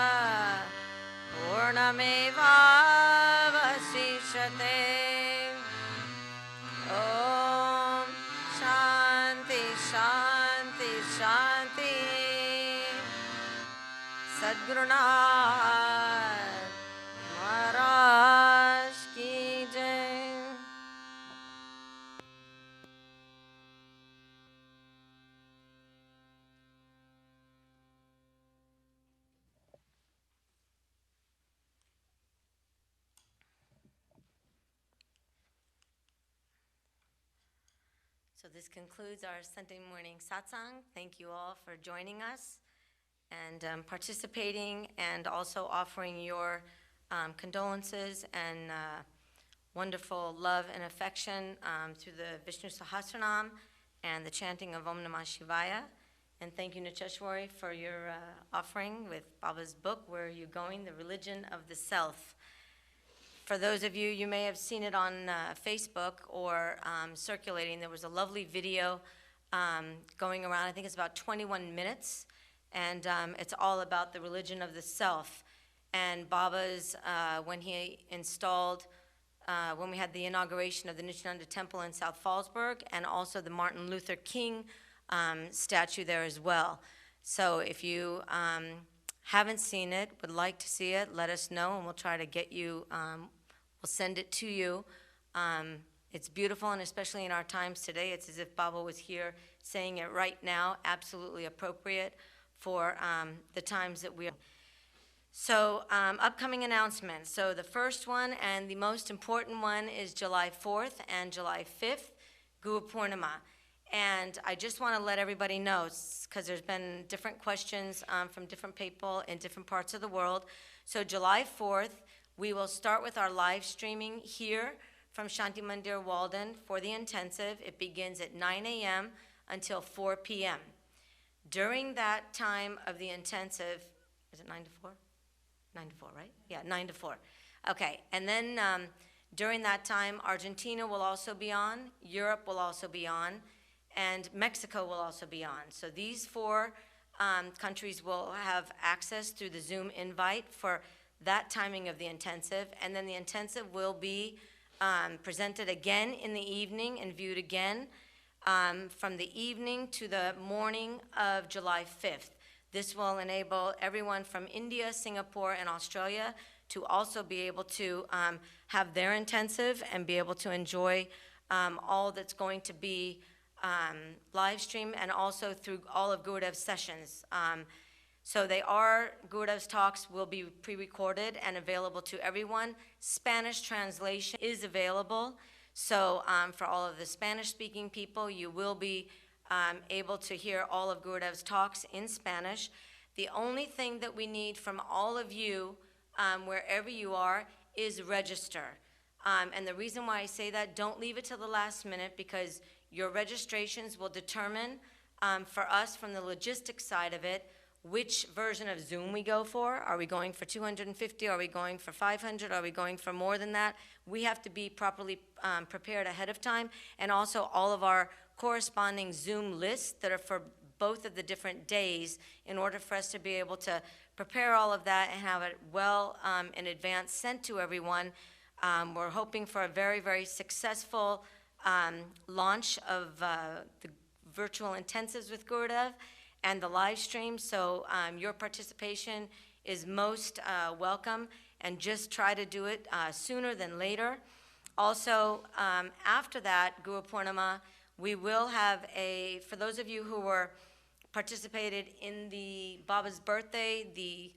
Purnamevavasishyate. Om Shanti Shanti Shanti. Sadgurunath Maharaj Ki Jai. So this concludes our Sunday morning satsang. Thank you all for joining us and participating, and also offering your condolences and wonderful love and affection through the Vishnusahasranam and the chanting of Om Namah Shivaya. And thank you, Nityeshwari, for your offering with Baba's book, Where Are You Going? The Religion of the Self. For those of you, you may have seen it on Facebook or circulating. There was a lovely video going around. I think it's about 21 minutes, and it's all about the religion of the self. And Baba's, when he installed, when we had the inauguration of the Nityananda Temple in South Fallsburg, and also the Martin Luther King statue there as well. So if you haven't seen it, would like to see it, let us know, and we'll try to get you, we'll send it to you. It's beautiful, and especially in our times today, it's as if Baba was here saying it right now, absolutely appropriate for the times that we are. So upcoming announcements. So the first one and the most important one is July 4th and July 5th, Guru Purnima. And I just want to let everybody know, because there's been different questions from different people in different parts of the world. So July 4th, we will start with our live streaming here from Shanti Mandir Walden for the intensive. It begins at 9 a.m. until 4 p.m. During that time of the intensive, is it 9 to 4? 9 to 4, right? Yeah, 9 to 4. Okay, and then during that time, Argentina will also be on, Europe will also be on, and Mexico will also be on. So these four countries will have access through the Zoom invite for that timing of the intensive, and then the intensive will be presented again in the evening and viewed again from the evening to the morning of July 5th. This will enable everyone from India, Singapore, and Australia to also be able to have their intensive and be able to enjoy all that's going to be live stream, and also through all of Gurudev's sessions. So Gurudev's talks will be pre-recorded and available to everyone. Spanish translation is available. So for all of the Spanish-speaking people, you will be able to hear all of Gurudev's talks in Spanish. The only thing that we need from all of you, wherever you are, is register. And the reason why I say that, don't leave it till the last minute, because your registrations will determine for us from the logistics side of it, which version of Zoom we go for. Are we going for 250? Are we going for 500? Are we going for more than that? We have to be properly prepared ahead of time, and also all of our corresponding Zoom lists that are for both of the different days, in order for us to be able to prepare all of that and have it well in advance sent to everyone. We're hoping for a very, very successful launch of the virtual intensives with Gurudev and the live stream. So your participation is most welcome, and just try to do it sooner than later. Also, after that, Guru Purnima, we will have for those of you who were participated in the Baba's birthday, the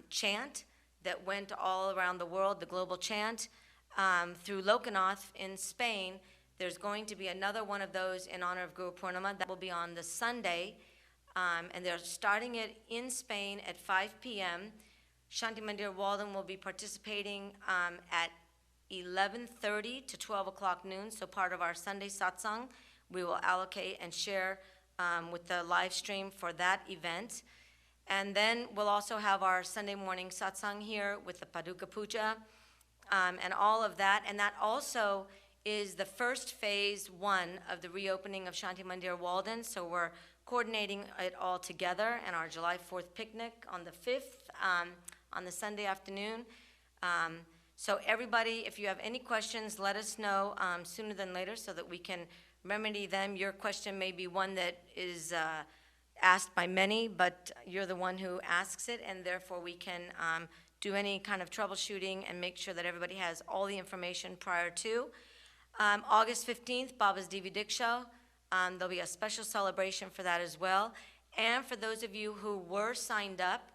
chant that went all around the world, the global chant, through Lokanath in Spain. There's going to be another one of those in honor of Guru Purnima. That will be on the Sunday, and they're starting it in Spain at 5 p.m. Shanti Mandir Walden will be participating at 11:30 to 12 o'clock noon, so part of our Sunday satsang. We will allocate and share with the live stream for that event. And then we'll also have our Sunday morning satsang here with the Paduka Puja and all of that. And that also is the first phase one of the reopening of Shanti Mandir Walden. So we're coordinating it all together, and our July 4th picnic on the 5th on the Sunday afternoon. So everybody, if you have any questions, let us know sooner than later so that we can remedy them. Your question may be one that is asked by many, but you're the one who asks it, and therefore we can do any kind of troubleshooting and make sure that everybody has all the information prior to. August 15th, Baba's Divi Diksha. There'll be a special celebration for that as well. And for those of you who were signed up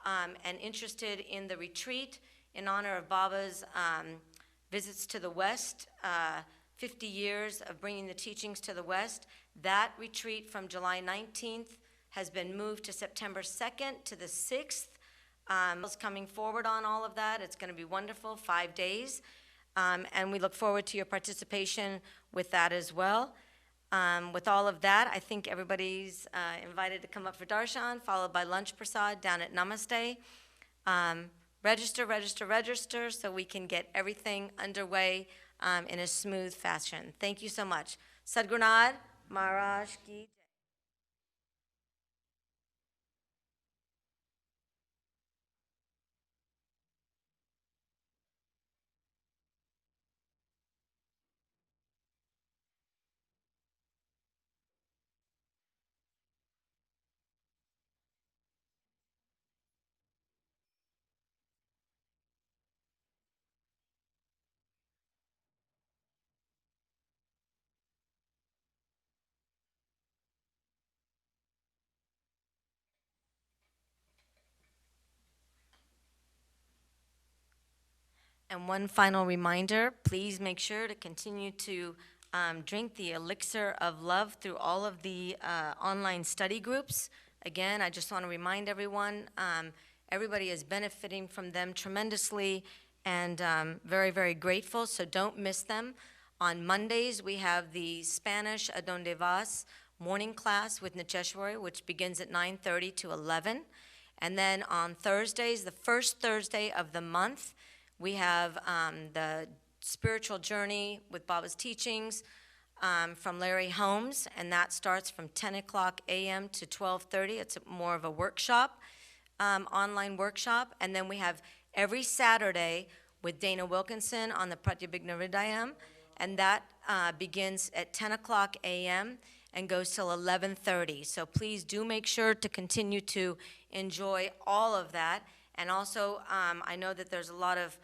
and interested in the retreat in honor of Baba's visits to the West, 50 years of bringing the teachings to the West, that retreat from July 19th has been moved to September 2nd to the 6th. Coming forward on all of that. It's going to be wonderful, 5 days. And we look forward to your participation with that as well. With all of that, I think everybody's invited to come up for darshan, followed by lunch prasad down at Namaste. Register, register, register, so we can get everything underway in a smooth fashion. Thank you so much. Sadhgurunad Maharaj Ki. And one final reminder, please make sure to continue to drink the elixir of love through all of the online study groups. Again, I just want to remind everyone, everybody is benefiting from them tremendously, and very, very grateful, so don't miss them. On Mondays, we have the Spanish Adonde Vas morning class with Nityeshwari, which begins at 9:30 to 11. And then on Thursdays, the first Thursday of the month, we have the spiritual journey with Baba's teachings from Larry Holmes, and that starts from 10 o'clock a.m. to 12:30. It's more of a workshop, online workshop. And then we have every Saturday with Dana Wilkinson on the Pratyabhigna Hridayam, and that begins at 10 o'clock a.m. and goes till 11:30. So please do make sure to continue to enjoy all of that. And also, I know that there's a lot of,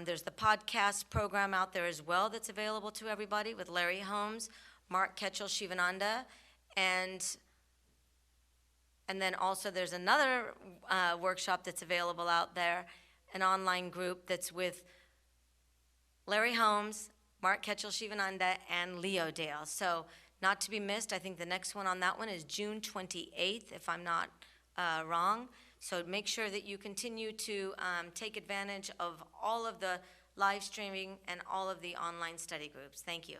there's the podcast program out there as well that's available to everybody with Larry Holmes, Mark Ketchel, Shivananda, and then also there's another workshop that's available out there, an online group that's with Larry Holmes, Mark Ketchel, Shivananda, and Leo Dale. So not to be missed. I think the next one on that one is June 28th, if I'm not wrong. So make sure that you continue to take advantage of all of the live streaming and all of the online study groups. Thank you.